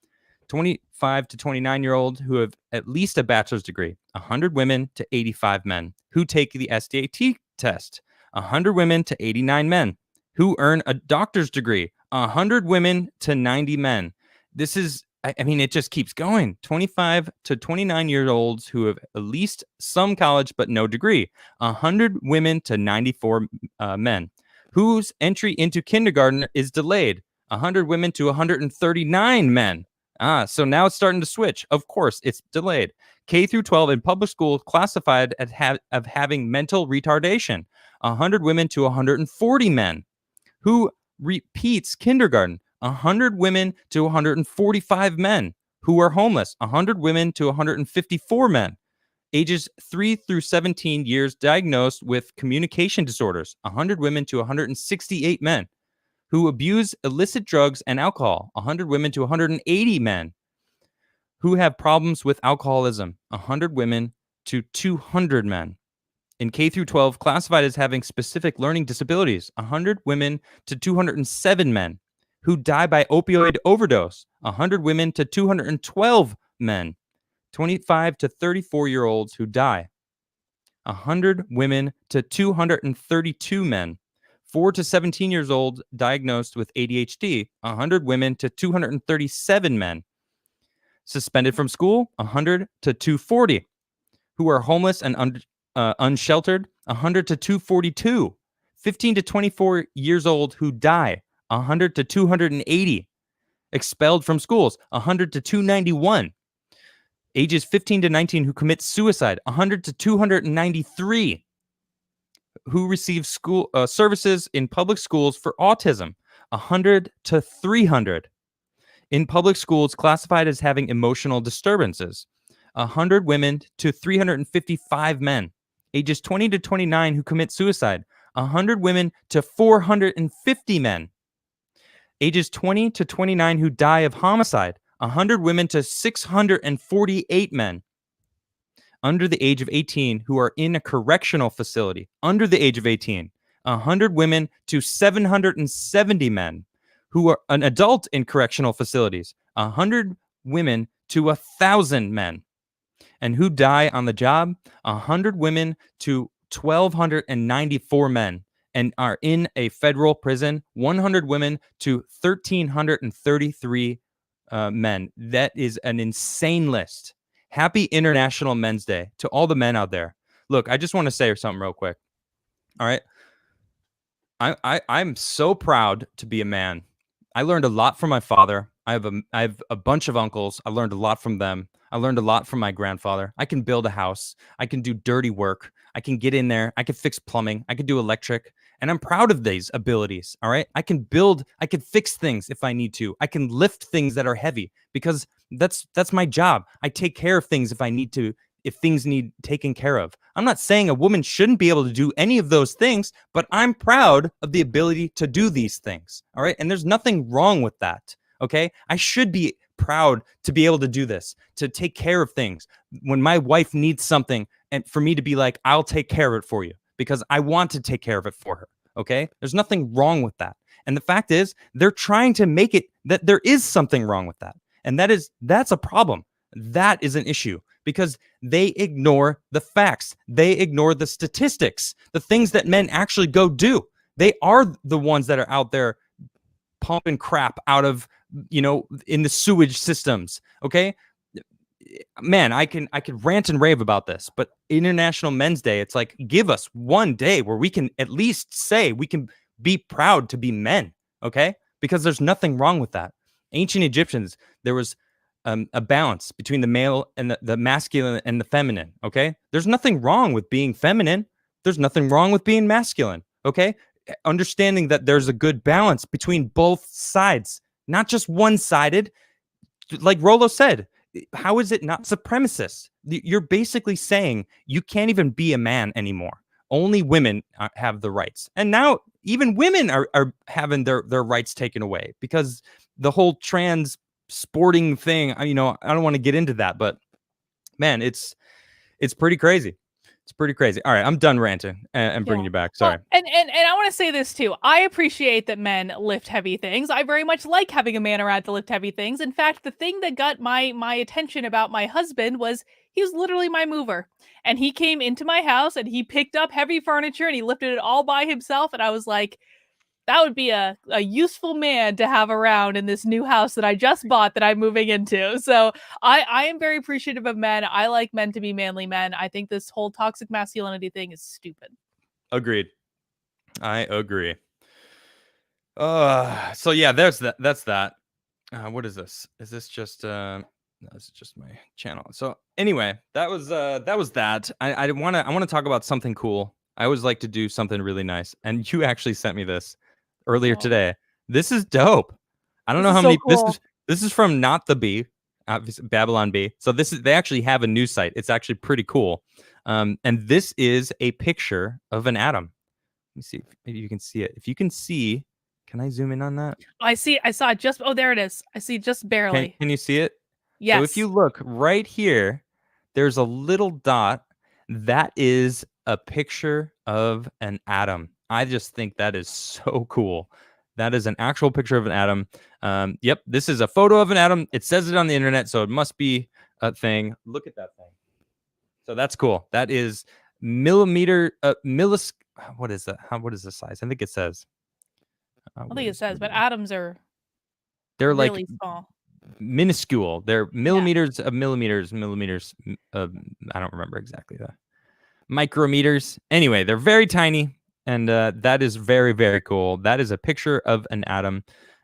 25 to 29-year-olds who have at least a bachelor's degree? 100 women to 85 men. Who take the SAT test? 100 women to 89 men. Who earn a doctor's degree? 100 women to 90 men. This is, I mean, it just keeps going. 25 to 29-year-olds who have at least some college but no degree. 100 women to 94 men. Whose entry into kindergarten is delayed? 100 women to 139 men. So now it's starting to switch. Of course, it's delayed. K through 12 in public schools classified as having mental retardation. 100 women to 140 men. Who repeats kindergarten? 100 women to 145 men. Who are homeless? 100 women to 154 men. Ages 3 through 17 years diagnosed with communication disorders? 100 women to 168 men. Who abuse illicit drugs and alcohol? 100 women to 180 men. Who have problems with alcoholism? 100 women to 200 men. In K through 12, classified as having specific learning disabilities? 100 women to 207 men. Who die by opioid overdose? 100 women to 212 men. 25 to 34-year-olds who die? 100 women to 232 men. 4 to 17 years old diagnosed with ADHD? 100 women to 237 men. Suspended from school? 100 to 240. Who are homeless and unsheltered? 100 to 242. 15 to 24 years old who die? 100 to 280. Expelled from schools? 100 to 291. Ages 15 to 19 who commit suicide? 100 to 293. Who receive school services in public schools for autism? 100 to 300. In public schools classified as having emotional disturbances? 100 women to 355 men. Ages 20 to 29 who commit suicide? 100 women to 450 men. Ages 20 to 29 who die of homicide? 100 women to 648 men. Under the age of 18 who are in a correctional facility? Under the age of 18, 100 women to 770 men. Who are an adult in correctional facilities? 100 women to 1,000 men. And who die on the job? 100 women to 1,294 men. And are in a federal prison? 100 women to 1,333 men. That is an insane list. Happy International Men's Day to all the men out there. Look, I just want to say something real quick. All right. I'm so proud to be a man. I learned a lot from my father. I have a bunch of uncles. I learned a lot from them. I learned a lot from my grandfather. I can build a house. I can do dirty work. I can get in there. I can fix plumbing. I can do electric. And I'm proud of these abilities. All right. I can fix things if I need to. I can lift things that are heavy because that's my job. I take care of things if I need to, if things need taken care of. I'm not saying a woman shouldn't be able to do any of those things, but I'm proud of the ability to do these things. All right. And there's nothing wrong with that. Okay. I should be proud to be able to do this, to take care of things. When my wife needs something, and for me to be like, I'll take care of it for you because I want to take care of it for her. Okay. There's nothing wrong with that. And the fact is, they're trying to make it that there is something wrong with that. And that's a problem. That is an issue because they ignore the facts. They ignore the statistics, the things that men actually go do. They are the ones that are out there pumping crap out of, in the sewage systems. Okay. Man, I could rant and rave about this, but International Men's Day, it's like, give us one day where we can at least say we can be proud to be men. Okay. Because there's nothing wrong with that. Ancient Egyptians, there was a balance between the male and the masculine and the feminine. Okay. There's nothing wrong with being feminine. There's nothing wrong with being masculine. Okay. Understanding that there's a good balance between both sides, not just one-sided. Like Rolo said, how is it not supremacist? You're basically saying you can't even be a man anymore. Only women have the rights. And now even women are having their rights taken away because the whole trans sporting thing, I don't want to get into that, but man, it's pretty crazy. It's pretty crazy. All right, I'm done ranting and bringing you back. Sorry. Well, and I want to say this too. I appreciate that men lift heavy things. I very much like having a man around to lift heavy things. In fact, the thing that got my attention about my husband was he was literally my mover. And he came into my house and he picked up heavy furniture and he lifted it all by himself. And I was like, that would be a useful man to have around in this new house that I just bought that I'm moving into. So I am very appreciative of men. I like men to be manly men. I think this whole toxic masculinity thing is stupid. Agreed. I agree. So yeah, that's that. What is this? Is this just no, this is just my channel. So anyway, that was that. I want to talk about something cool. I always like to do something really nice. And you actually sent me this earlier today. This is dope. I don't know how many. Cool. This is from Not the B, Babylon B. So they actually have a news site. It's actually pretty cool. And this is a picture of an atom. Let me see if you can see it. If you can see, can I zoom in on that? I saw it just. Oh, there it is. I see just barely. Can you see it? Yes. So if you look right here, there's a little dot. That is a picture of an atom. I just think that is so cool. That is an actual picture of an atom. Yep, this is a photo of an atom. It says it on the internet, so it must be a thing. Look at that thing. So that's cool. That is millimeter, what is that? What is the size? I think it says. I think it says, but atoms are. They're really like small. Minuscule. They're millimeters of millimeters. I don't remember exactly that. Micrometers. Anyway, they're very tiny, and that is very, very cool. That is a picture of an atom.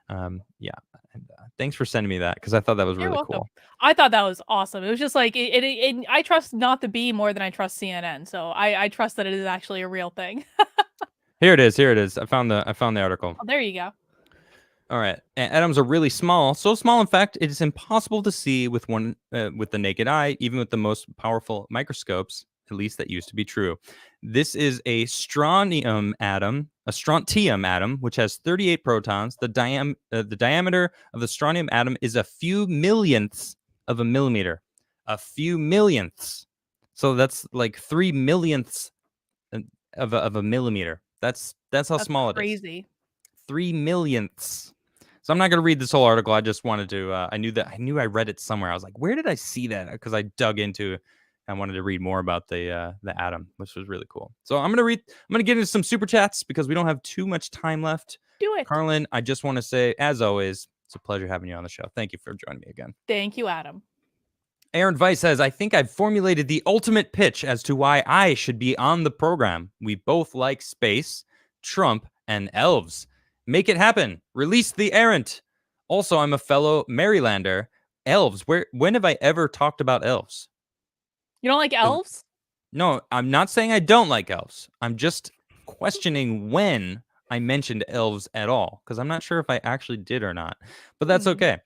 Yeah. And thanks for sending me that because I thought that was really cool. I thought that was awesome. It was just like I trust Not the B more than I trust CNN, so I trust that it is actually a real thing. Here it is. I found the article. Oh, there you go. All right. Atoms are really small. So small, in fact, it is impossible to see with the naked eye, even with the most powerful microscopes. At least that used to be true. This is a strontium atom, which has 38 protons. The diameter of the strontium atom is a few millionths of a millimeter. A few millionths. So that's like 3 millionths of a millimeter. That's how small it is. Crazy. 3 millionths. So I'm not going to read this whole article. I just wanted to. I knew I read it somewhere. I was like, where did I see that? Because I dug into. I wanted to read more about the atom, which was really cool. So I'm gonna get into some super chats because we don't have too much time left. Do it, Karlyn. I just want to say, as always, it's a pleasure having you on the show. Thank you for joining me again. Thank you, Adam. Aaron Weiss says, I think I've formulated the ultimate pitch as to why I should be on the program. We both like space, Trump, and elves. Make it happen. Release the errant. Also, I'm a fellow Marylander. Elves. When have I ever talked about elves? You don't like elves? No, I'm not saying I don't like elves. I'm just questioning when I mentioned elves at all, because I'm not sure if I actually did or not. But that's okay.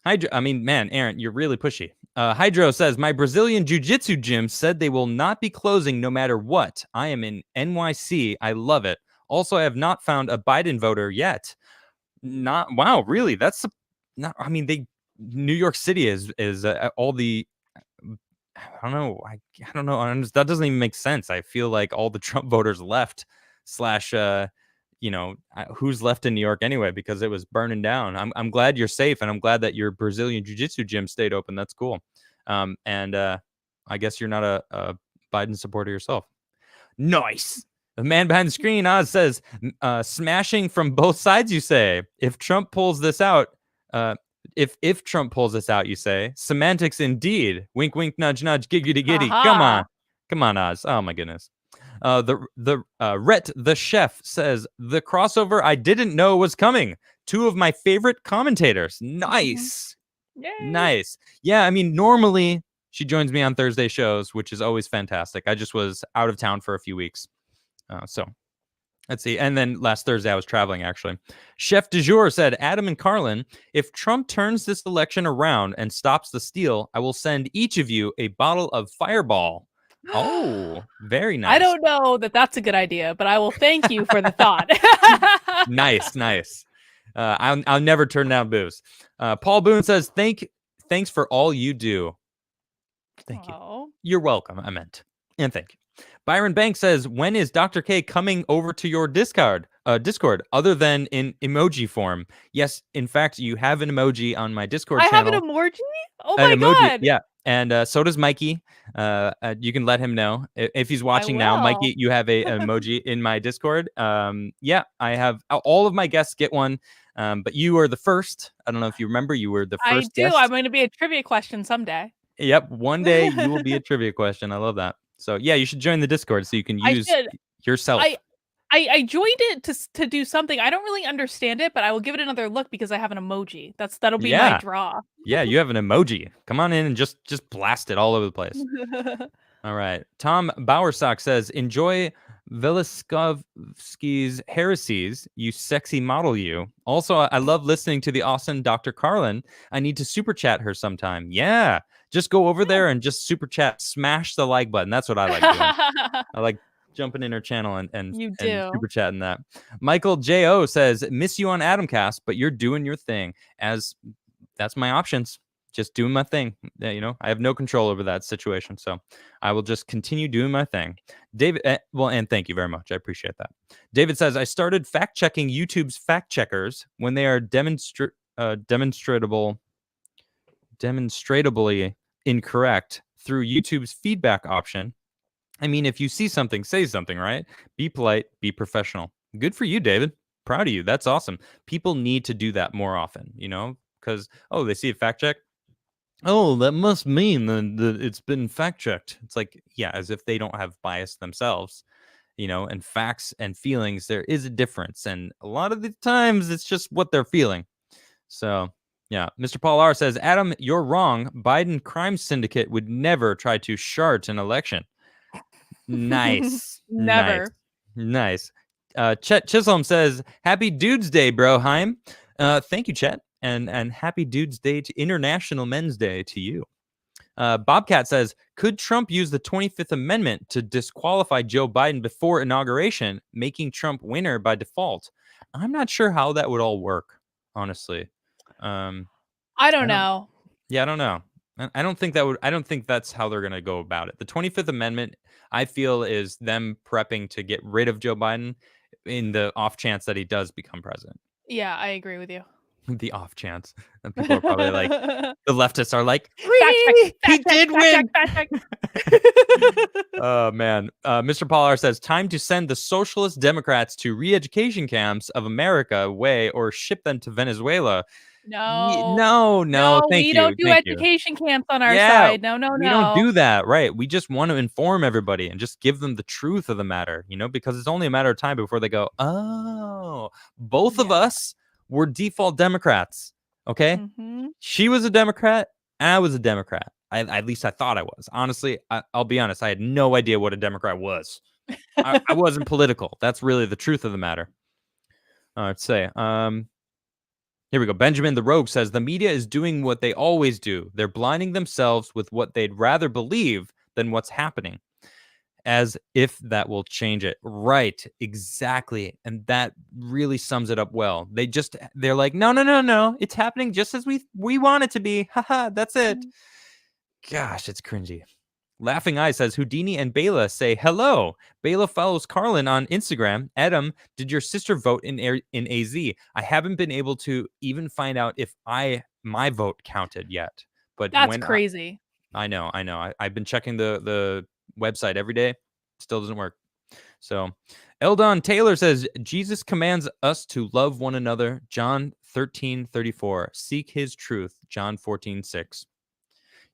I mean, man, Aaron, you're really pushy. Hydro says, my Brazilian jiu-jitsu gym said they will not be closing no matter what. I am in NYC. I love it. Also, I have not found a Biden voter yet. Wow, really? That's not. I mean, New York City is all the. I don't know. I don't know. That doesn't even make sense. I feel like all the Trump voters left. Slash, who's left in New York anyway, because it was burning down. I'm glad you're safe, and I'm glad that your Brazilian jiu-jitsu gym stayed open. That's cool. And I guess you're not a Biden supporter yourself. Nice. The man behind the screen, Oz, says, smashing from both sides, you say. If Trump pulls this out, if Trump pulls this out, you say. Semantics indeed. Wink, wink, nudge, nudge, giggity, giddy. Come on, Oz. Oh, my goodness. Rhett the chef says, the crossover I didn't know was coming. Two of my favorite commentators. Nice. Nice. Yeah, I mean, normally she joins me on Thursday shows, which is always fantastic. I just was out of town for a few weeks. So let's see. And then last Thursday I was traveling, actually. Chef du jour said, Adam and Karlyn, if Trump turns this election around and stops the steal, I will send each of you a bottle of Fireball. Oh, very nice. I don't know that that's a good idea, but I will thank you for the thought. Nice. I'll never turn down booze. Paul Boone says, thanks for all you do. Thank you. You're welcome, I meant. And thank you. Byron Banks says, when is Dr. K coming over to your Discord other than in emoji form? Yes, in fact, you have an emoji on my Discord channel. I have an emoji? Oh my God. Yeah. And so does Mikey. You can let him know if he's watching now. Mikey, you have an emoji in my Discord. Yeah, I have all of my guests get one. But you are the first. I don't know if you remember, you were the first guest. I'm going to be a trivia question someday. Yep. One day you will be a trivia question. I love that. So yeah, you should join the Discord so you can use yourself. I joined it to do something. I don't really understand it, but I will give it another look because I have an emoji. That'll be my draw. Yeah, you have an emoji. Come on in and just blast it all over the place. All right. Tom Bowersock says, enjoy Veliskovsky's heresies, you sexy model you. Also, I love listening to the awesome Dr. Karlyn. I need to super chat her sometime. Yeah. Just go over there and just super chat, smash the like button. That's what I like doing. I like jumping in her channel and super chatting that. Michael J.O. says, miss you on Adamcast, but you're doing your thing. As that's my options. Just doing my thing. I have no control over that situation. So I will just continue doing my thing. David, and thank you very much. I appreciate that. David says, I started fact checking YouTube's fact checkers when they are demonstrably incorrect through YouTube's feedback option. I mean, if you see something, say something, right? Be polite, be professional. Good for you, David. Proud of you. That's awesome. People need to do that more often, because, they see a fact check. Oh, that must mean that it's been fact checked. It's like, yeah, as if they don't have bias themselves, and facts and feelings, there is a difference. And a lot of the times it's just what they're feeling. So, yeah. Mr. Paul R says, Adam, you're wrong. Biden crime syndicate would never try to shart an election. Nice. Never. Nice. Chet Chisholm says, happy Dudes Day, bro, Heim. Thank you, Chet. And happy Dudes Day to International Men's Day to you. Bobcat says, could Trump use the 25th Amendment to disqualify Joe Biden before inauguration, making Trump winner by default? I'm not sure how that would all work, honestly. I don't know. Yeah, I don't know. I don't think that's how they're going to go about it. The 25th Amendment, I feel, is them prepping to get rid of Joe Biden in the off chance that he does become president. Yeah, I agree with you. The off chance. And people are probably like, the leftists are like, he did win. Oh, man. Mr. Pollard says, time to send the socialist Democrats to re-education camps of America away or ship them to Venezuela. No. Thank you. We don't do education camps on our side. No. We don't do that. Right. We just want to inform everybody and just give them the truth of the matter, because it's only a matter of time before they go, oh, both of us were default Democrats. Okay? Mm-hmm. She was a Democrat, and I was a Democrat. At least I thought I was. Honestly, I'll be honest. I had no idea what a Democrat was. I wasn't political. That's really the truth of the matter. Let's say. Here we go. Benjamin the Rogue says the media is doing what they always do. They're blinding themselves with what they'd rather believe than what's happening, as if that will change it. Right, exactly. And that really sums it up well. They're like, no. It's happening just as we want it to be. Haha, that's it. Gosh, it's cringy. Laughing Eye says Houdini and Bela say hello. Bela follows Karlyn on Instagram. Adam, did your sister vote in AZ? I haven't been able to even find out if my vote counted yet. But That's crazy. I know. I've been checking the website every day. Still doesn't work. So Eldon Taylor says Jesus commands us to love one another. John 13:34. Seek his truth. John 14:6.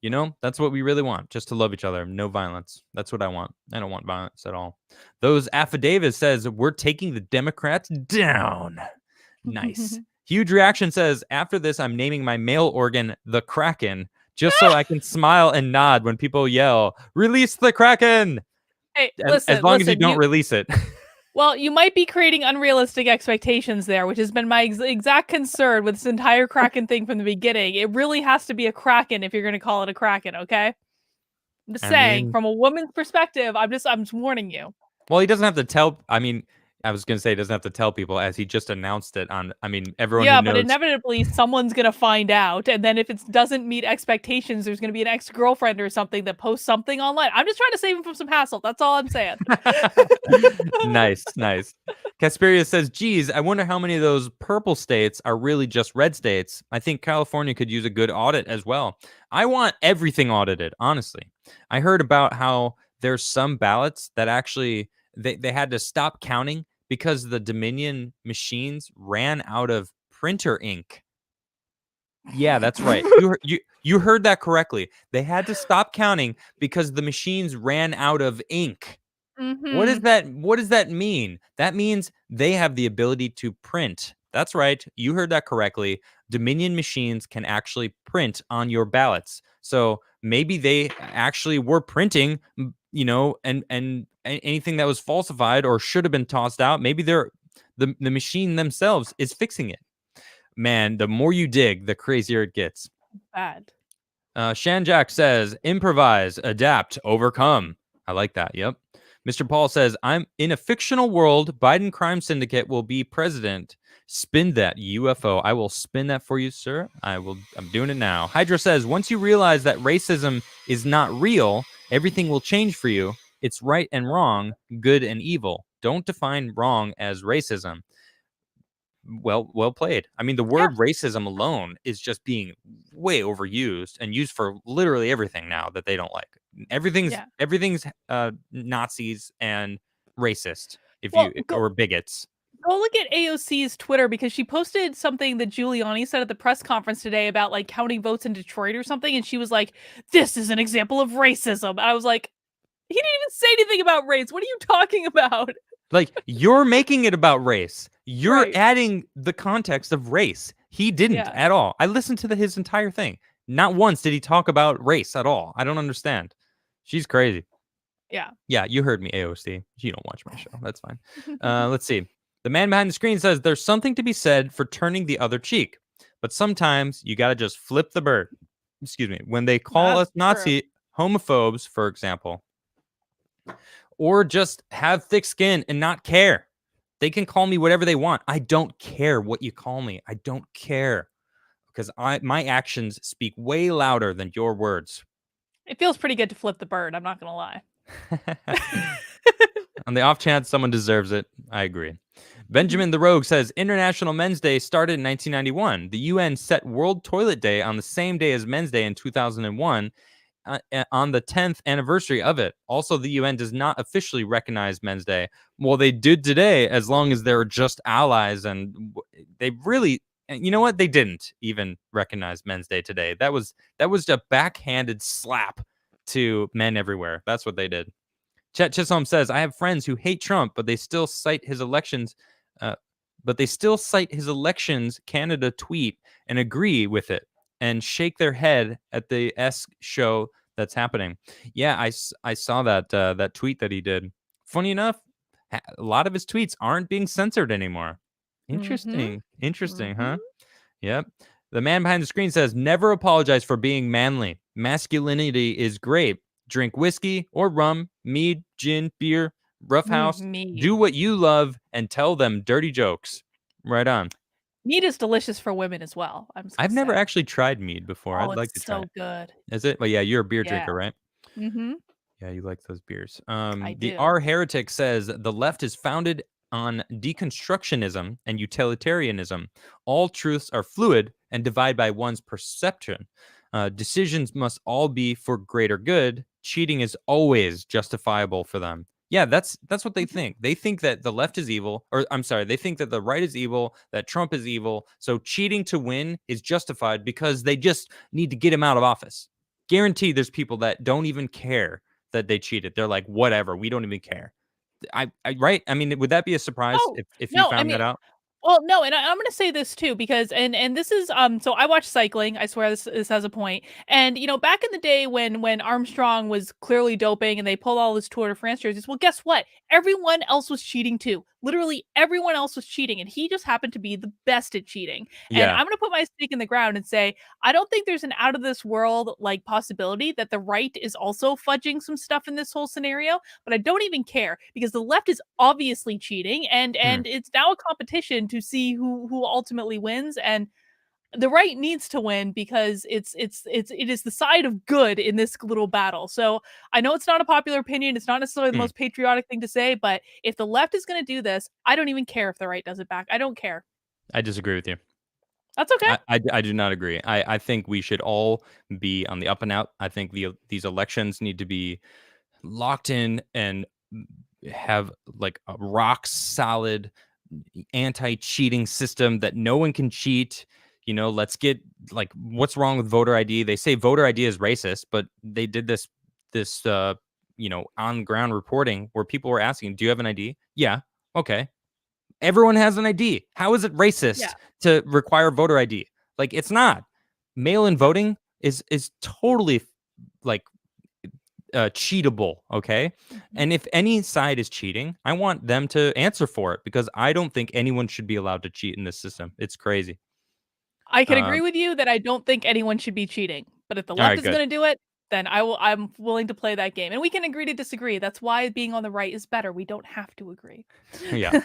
You know, that's what we really want, just to love each other. No violence. That's what I want. I don't want violence at all. Those affidavits says we're taking the Democrats down. Nice. Huge reaction says, after this, I'm naming my male organ the Kraken, just so I can smile and nod when people yell, release the Kraken. Hey, as long as you don't release it. Well, you might be creating unrealistic expectations there, which has been my exact concern with this entire Kraken thing from the beginning. It really has to be a Kraken if you're going to call it a Kraken, okay? I'm just saying, from a woman's perspective, I'm just warning you. Well, he doesn't have to tell. I mean, I was going to say he doesn't have to tell people, as he just announced it on, everyone who knows. Yeah, but inevitably someone's going to find out. And then if it doesn't meet expectations, there's going to be an ex-girlfriend or something that posts something online. I'm just trying to save him from some hassle. That's all I'm saying. Nice. Casperia says, geez, I wonder how many of those purple states are really just red states. I think California could use a good audit as well. I want everything audited, honestly. I heard about how there's some ballots that actually they had to stop counting because the Dominion machines ran out of printer ink. Yeah, that's right. You heard that correctly. They had to stop counting because the machines ran out of ink. Mm-hmm. What does that mean? That means they have the ability to print. That's right. You heard that correctly. Dominion machines can actually print on your ballots. So maybe they actually were printing, and anything that was falsified or should have been tossed out, maybe the machine themselves is fixing it. Man, the more you dig, the crazier it gets. Bad. Shanjack says, improvise, adapt, overcome. I like that. Yep. Mr. Paul says, I'm in a fictional world. Biden crime syndicate will be president. Spin that UFO. I will spin that for you, sir. I'm doing it now. Hydra says, once you realize that racism is not real, everything will change for you. It's right and wrong, good and evil. Don't define wrong as racism. Well played. I mean, the word racism alone is just being way overused and used for literally everything now that they don't like. Everything's Nazis and racist or bigots. Go look at AOC's Twitter, because she posted something that Giuliani said at the press conference today about like counting votes in Detroit or something, and she was like, "This is an example of racism." And I was like, he didn't even say anything about race. What are you talking about? Like, you're making it about race. You're adding the context of race. He didn't at all. I listened to his entire thing. Not once did he talk about race at all. I don't understand. She's crazy. Yeah. Yeah, you heard me, AOC. You don't watch my show. That's fine. Let's see. The man behind the screen says, there's something to be said for turning the other cheek. But sometimes you got to just flip the bird. Excuse me. When they call us Nazi homophobes, for example, or just have thick skin and not care. They can call me whatever they want. I don't care what you call me. I don't care, because my actions speak way louder than your words. It feels pretty good to flip the bird. I'm not going to lie. On the off chance someone deserves it, I agree. Benjamin the Rogue says, International Men's Day started in 1991. The UN set World Toilet Day on the same day as Men's Day in 2001. On the 10th anniversary of it. Also, the UN does not officially recognize Men's Day. Well, they did today, as long as they're just allies, and they really, you know what? They didn't even recognize Men's Day today. That was a backhanded slap to men everywhere. That's what they did. Chet Chisholm says, I have friends who hate Trump, but they still cite his elections but they still cite his Elections Canada tweet and agree with it and shake their head at the show that's happening. Yeah, I saw that tweet that he did. Funny enough, a lot of his tweets aren't being censored anymore. Interesting. Huh? Yep. The man behind the screen says, never apologize for being manly. Masculinity is great. Drink whiskey or rum, mead, gin, beer, roughhouse. Mead. Do what you love and tell them dirty jokes. Right on. Mead is delicious for women as well. I've never actually tried mead before. Oh, I'd like to try it. good. Is it? Well, yeah, you're a beer Yeah. drinker, right? Mm-hmm. Yeah, you like those beers. I The do. R Heretic says the left is founded on deconstructionism and utilitarianism. All truths are fluid and divide by one's perception. Decisions must all be for greater good. Cheating is always justifiable for them. Yeah, that's what they think. They think that the left is evil, or I'm sorry, they think that the right is evil, that Trump is evil. So cheating to win is justified because they just need to get him out of office. Guarantee there's people that don't even care that they cheated. They're like, whatever, we don't even care. Right? I mean, would that be a surprise if you No, I found mean, that out? well, no, and I'm gonna say this too because and this is so I watch cycling. I swear this has a point. And back in the day when Armstrong was clearly doping and they pulled all his Tour de France jerseys, well, guess what? Everyone else was cheating too. Literally everyone else was cheating, and he just happened to be the best at cheating. And Yeah. I'm gonna put my stake in the ground and say I don't think there's an out of this world like possibility that the right is also fudging some stuff in this whole scenario. But I don't even care because the left is obviously cheating, and it's now a competition to see who ultimately wins. And the right needs to win because it is the side of good in this little battle. So I know it's not a popular opinion, it's not necessarily the most patriotic thing to say, but if the left is going to do this, I don't even care if the right does it back. I don't care. I disagree with you. That's okay. I do not agree. I think we should all be on the up and out. I think these elections need to be locked in and have like a rock solid anti-cheating system that no one can cheat. Let's get like, what's wrong with voter ID? They say voter ID is racist, but they did this on ground reporting where people were asking, do you have an ID? Yeah. Okay. Everyone has an ID. How is it racist to require voter ID? Like, it's not. Mail-in voting is totally like cheatable, okay? And if any side is cheating, I want them to answer for it because I don't think anyone should be allowed to cheat in this system. It's crazy. I can agree with you that I don't think anyone should be cheating, but if the All left right, is good. going to do it, then I'm willing to play that game. And we can agree to disagree. That's why being on the right is better. We don't have to agree. Yeah.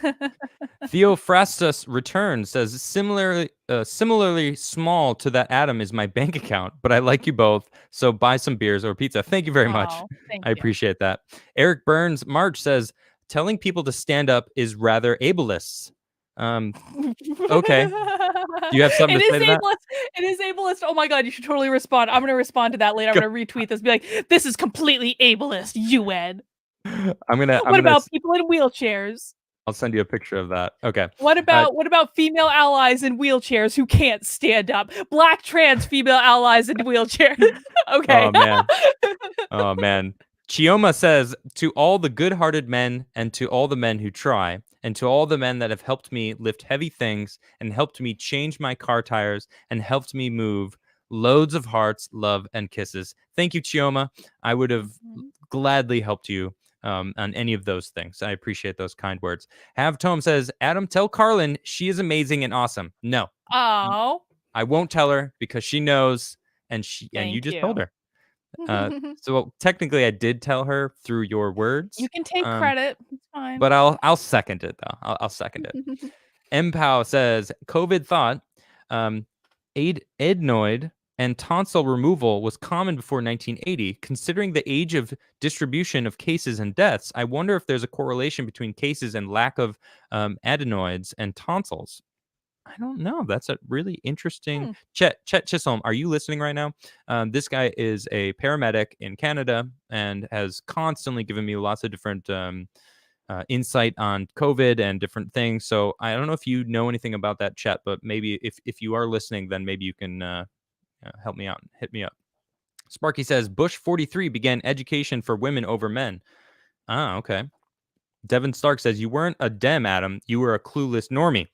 Theophrastus Return says, similarly small to that atom is my bank account, but I like you both, so buy some beers or pizza. Thank you very much. Thank I you. appreciate that. Eric Burns March says, telling people to stand up is rather ableists. Okay. Do you have something to say to that? It is ableist. Oh my god, you should totally respond. I'm gonna respond to that later. I'm gonna retweet this. Be like, this is completely ableist. UN. What about people in wheelchairs? I'll send you a picture of that. Okay. What about female allies in wheelchairs who can't stand up? Black trans female allies in wheelchairs. Okay. Oh man. Oh man. Chioma says, to all the good-hearted men and to all the men who try, and to all the men that have helped me lift heavy things and helped me change my car tires and helped me move, loads of hearts, love, and kisses. Thank you, Chioma. I would have gladly helped you on any of those things. I appreciate those kind words. Have Tome says, Adam, tell Karlyn she is amazing and awesome. No. Oh. I won't tell her because she knows, and you just told her. So technically I did tell her through your words. You can take credit. It's fine. But I'll second it though. I'll second it. MPOW says COVID thought adenoid and tonsil removal was common before 1980. Considering the age of distribution of cases and deaths, I wonder if there's a correlation between cases and lack of adenoids and tonsils. I don't know. That's a really interesting. Chet Chisholm, are you listening right now? This guy is a paramedic in Canada and has constantly given me lots of different insight on COVID and different things. So I don't know if you know anything about that, Chet, but maybe if you are listening, then maybe you can help me out and hit me up. Sparky says, Bush 43 began education for women over men. Ah, okay. Devin Stark says, you weren't a Dem, Adam. You were a clueless normie.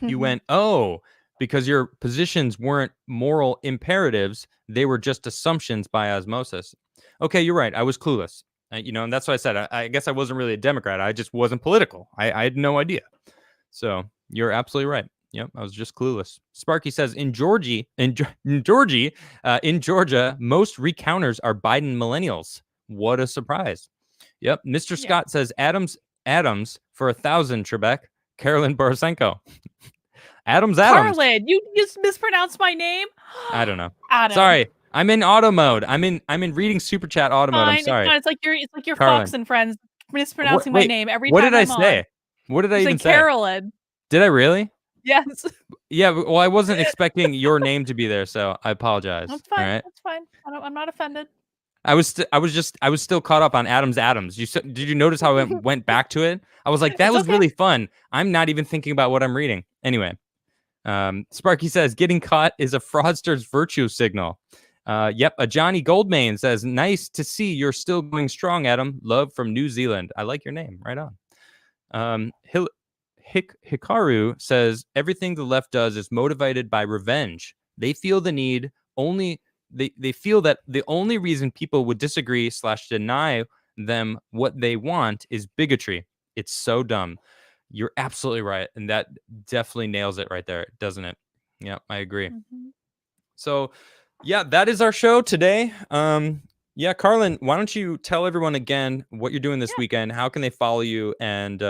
You went, oh, because your positions weren't moral imperatives. They were just assumptions by osmosis. Okay, you're right. I was clueless. And that's what I said. I guess I wasn't really a Democrat. I just wasn't political. I had no idea. So you're absolutely right. Yep, I was just clueless. Sparky says in Georgia, most recounters are Biden millennials. What a surprise. Yep. Mr. Scott says Adams for 1,000, Trebek. Karlyn Borosenko. Adams. Karlyn, you just mispronounced my name. I don't know. Adam. Sorry. I'm in auto mode. I'm in reading super chat auto mode. I'm sorry. It's like your Karlyn. Fox and Friends mispronouncing my name every what time. What did I say? What did I even say? Karlyn. Did I really? Yes. Yeah, well, I wasn't expecting your name to be there, so I apologize. That's fine. All right? That's fine. I'm not offended. I was still caught up on Adams. Did you notice how I went back to it? I was like, that was really fun. I'm not even thinking about what I'm reading. Anyway, Sparky says getting caught is a fraudster's virtue signal. Yep, a Johnny Goldmain says, nice to see you're still going strong, Adam. Love from New Zealand. I like your name. Right on. Hikaru says everything the left does is motivated by revenge. They feel the need only. They feel that the only reason people would disagree / deny them what they want is bigotry. It's so dumb. You're absolutely right. And that definitely nails it right there, doesn't it? Yeah, I agree. Mm-hmm. So, yeah, that is our show today. Yeah, Karlyn, why don't you tell everyone again what you're doing this weekend? How can they follow you? And,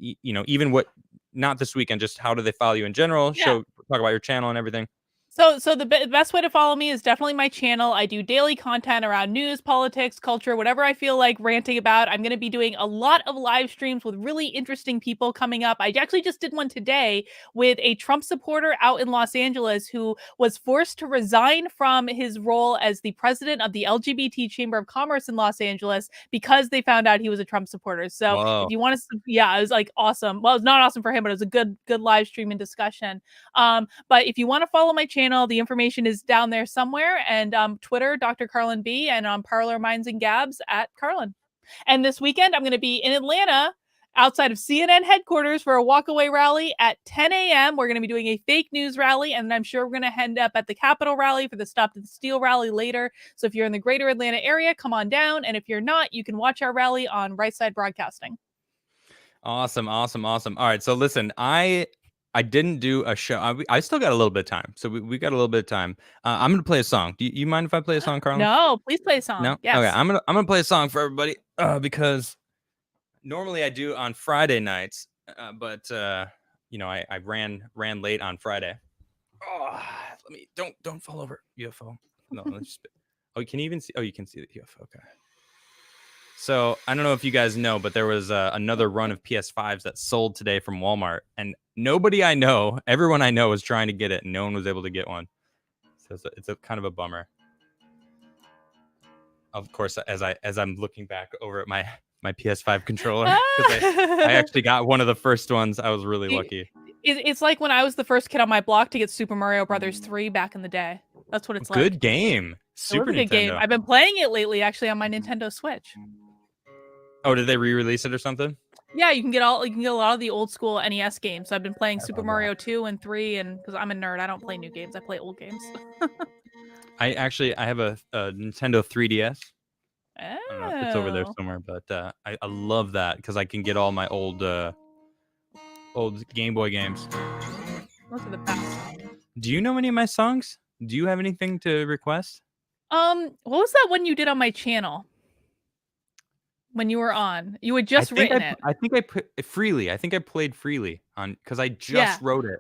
even what, not this weekend, just how do they follow you in general? Talk about your channel and everything. So the best way to follow me is definitely my channel. I do daily content around news, politics, culture, whatever I feel like ranting about. I'm going to be doing a lot of live streams with really interesting people coming up. I actually just did one today with a Trump supporter out in Los Angeles who was forced to resign from his role as the president of the LGBT Chamber of Commerce in Los Angeles because they found out he was a Trump supporter. So if you want to, it was like awesome. Well, it was not awesome for him, but it was a good live stream and discussion. But if you want to follow my channel, the information is down there somewhere, and Twitter, Dr. Karlyn B, and on Parlor Minds and Gabs at Karlyn. And this weekend, I'm going to be in Atlanta outside of CNN headquarters for a walkaway rally at 10 a.m. We're going to be doing a fake news rally, and I'm sure we're going to end up at the Capitol rally for the Stop the Steal rally later. So if you're in the greater Atlanta area, come on down. And if you're not, you can watch our rally on Right Side Broadcasting. Awesome. All right. So listen, I didn't do a show. I still got a little bit of time. So we got a little bit of time. I'm going to play a song. Do you mind if I play a song, Karlyn? No, please play a song. No? Yes. Okay. I'm going to play a song for everybody because normally I do on Friday nights, but I ran late on Friday. Oh, don't fall over, UFO. No, let's just. Oh, you can even see. Oh, you can see the UFO. Okay. So I don't know if you guys know, but there was another run of PS5s that sold today from Walmart, and everyone I know was trying to get it, and no one was able to get one. So it's a kind of a bummer. Of course, as I'm looking back over at my PS5 controller, because I actually got one of the first ones. I was really lucky. It's like when I was the first kid on my block to get Super Mario Brothers 3 back in the day. That's what it's like. Good game. Super Nintendo. Good game. I've been playing it lately, actually, on my Nintendo Switch. Oh, did they re-release it or something? Yeah, you can get a lot of the old school NES games. So I've been playing Super Mario 2 and 3, and because I'm a nerd, I don't play new games. I play old games. I have a Nintendo 3DS. Oh. I don't know if it's over there somewhere, but I love that because I can get all my old Game Boy games. Those are the best. Do you know any of my songs? Do you have anything to request? What was that one you did on my channel? When you were on, you had just written it. I think I put Freely. I think I played Freely on because I just wrote it.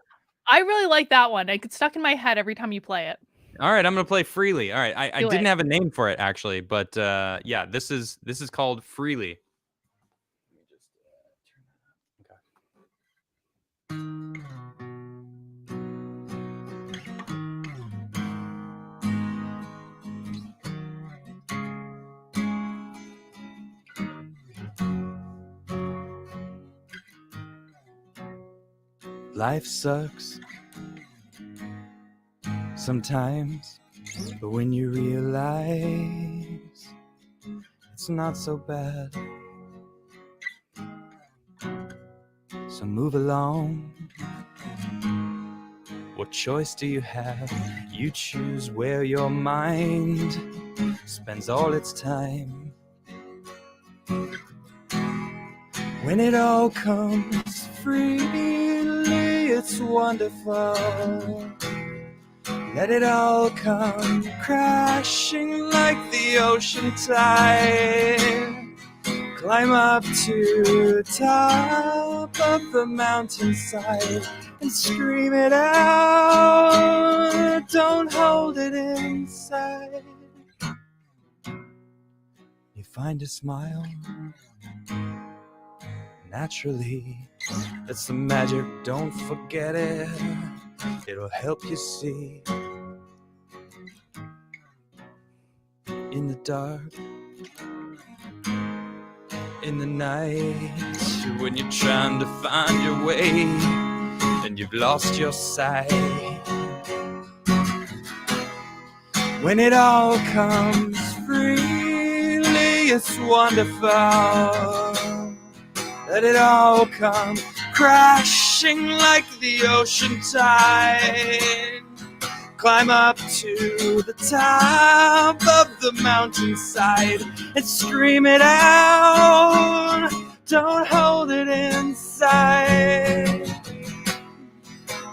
I really like that one. It gets stuck in my head every time you play it. All right, I'm gonna play Freely. All right, I didn't have a name for it actually, but yeah, this is called Freely. Life sucks sometimes, but when you realize it's not so bad, so move along What choice do you have? You choose where your mind spends all its time. When it all comes freely, it's wonderful. Let it all come crashing like the ocean tide. Climb up to the top of the mountainside and scream it out. Don't hold it inside. You find a smile naturally. That's the magic, don't forget it. It'll help you see. In the dark, in the night, when you're trying to find your way and you've lost your sight. When it all comes freely, it's wonderful. Let it all come crashing like the ocean tide. Climb up to the top of the mountainside and scream it out. Don't hold it inside.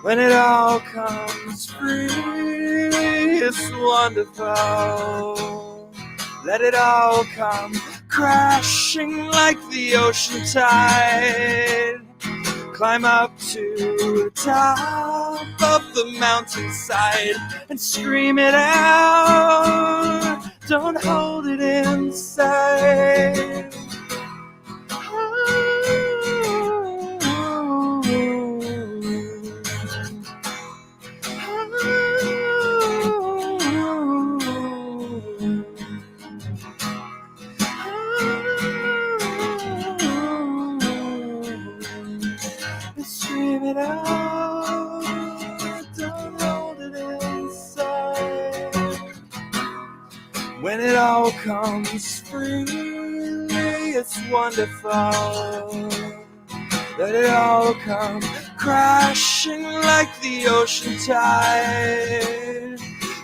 When it all comes free, it's wonderful. Let it all come crashing like the ocean tide. Climb up to the top of the mountainside and scream it out. Don't hold it inside. Scream it out, don't hold it inside. When it all comes freely, it's wonderful. Let it all come crashing like the ocean tide.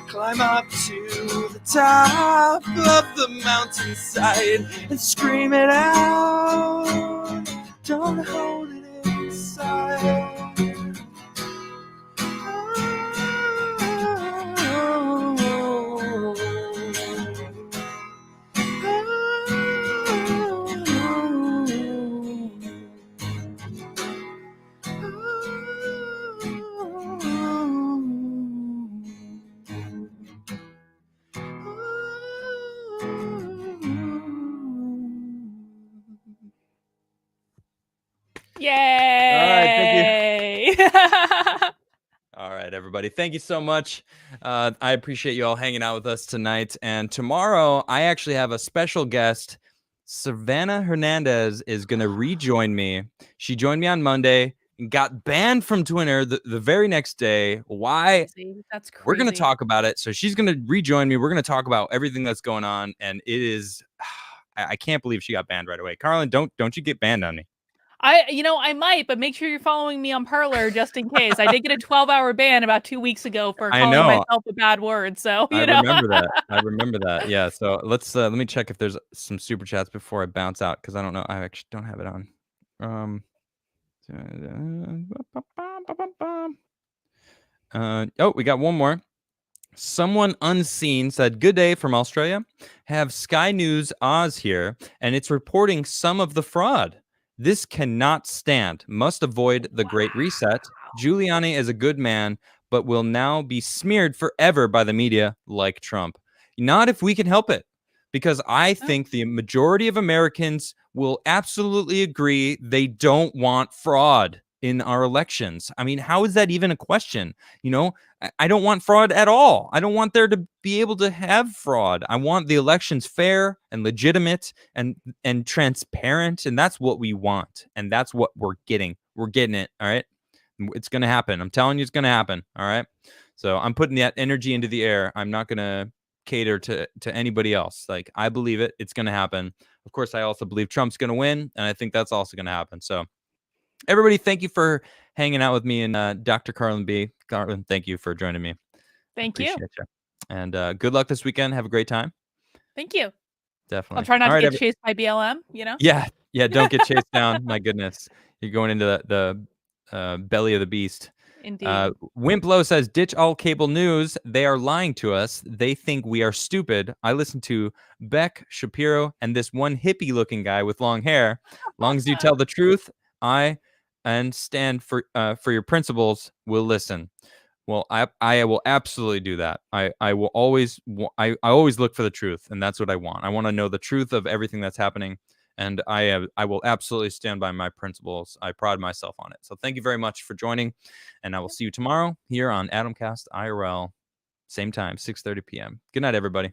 Climb up to the top of the mountainside and scream it out. Don't hold it inside. Yay! All right, everybody. Thank you so much. I appreciate you all hanging out with us tonight. And tomorrow, I actually have a special guest. Savannah Hernandez is going to rejoin me. She joined me on Monday and got banned from Twitter the very next day. Why? That's crazy. We're going to talk about it. So she's going to rejoin me. We're going to talk about everything that's going on. And it is, I can't believe she got banned right away. Karlyn, don't you get banned on me. I might, but make sure you're following me on Parler just in case. I did get a 12-hour ban about 2 weeks ago for calling myself a bad word. So I remember that. Yeah. So let's let me check if there's some super chats before I bounce out, because I don't know. I actually don't have it on. Oh, we got one more. Someone unseen said, "Good day from Australia. Have Sky News Oz here, and it's reporting some of the fraud. This cannot stand. Must avoid the Great Reset. Giuliani is a good man, but will now be smeared forever by the media like Trump. Not if we can help it, because I think the majority of Americans will absolutely agree they don't want fraud in our elections. I mean, how is that even a question? You know, I don't want fraud at all. I don't want there to be able to have fraud. I want the elections fair and legitimate and transparent, and that's what we want, and that's what we're getting. We're getting it, all right? It's going to happen. I'm telling you, it's going to happen, all right? So I'm putting that energy into the air. I'm not going to cater to anybody else. Like, I believe it. It's going to happen. Of course, I also believe Trump's going to win, and I think that's also going to happen. So everybody, thank you for hanging out with me and Dr. Karlyn B. Karlyn, thank you for joining me. Thank you. Appreciate you. And good luck this weekend. Have a great time. Thank you. Definitely. I'll try not All to right, get chased by BLM, Yeah. Don't get chased down. My goodness. You're going into the belly of the beast. Indeed. Wimplow says, ditch all cable news. They are lying to us. They think we are stupid. I listen to Beck, Shapiro, and this one hippie-looking guy with long hair. Long as you tell the truth, and stand for your principles, will listen. Well, I will absolutely do that. I will always I always look for the truth, and that's what I want. I want to know the truth of everything that's happening, and I will absolutely stand by my principles. I pride myself on it. So thank you very much for joining, and I will see you tomorrow here on Adamcast IRL, same time, 6:30 p.m. Good night, everybody.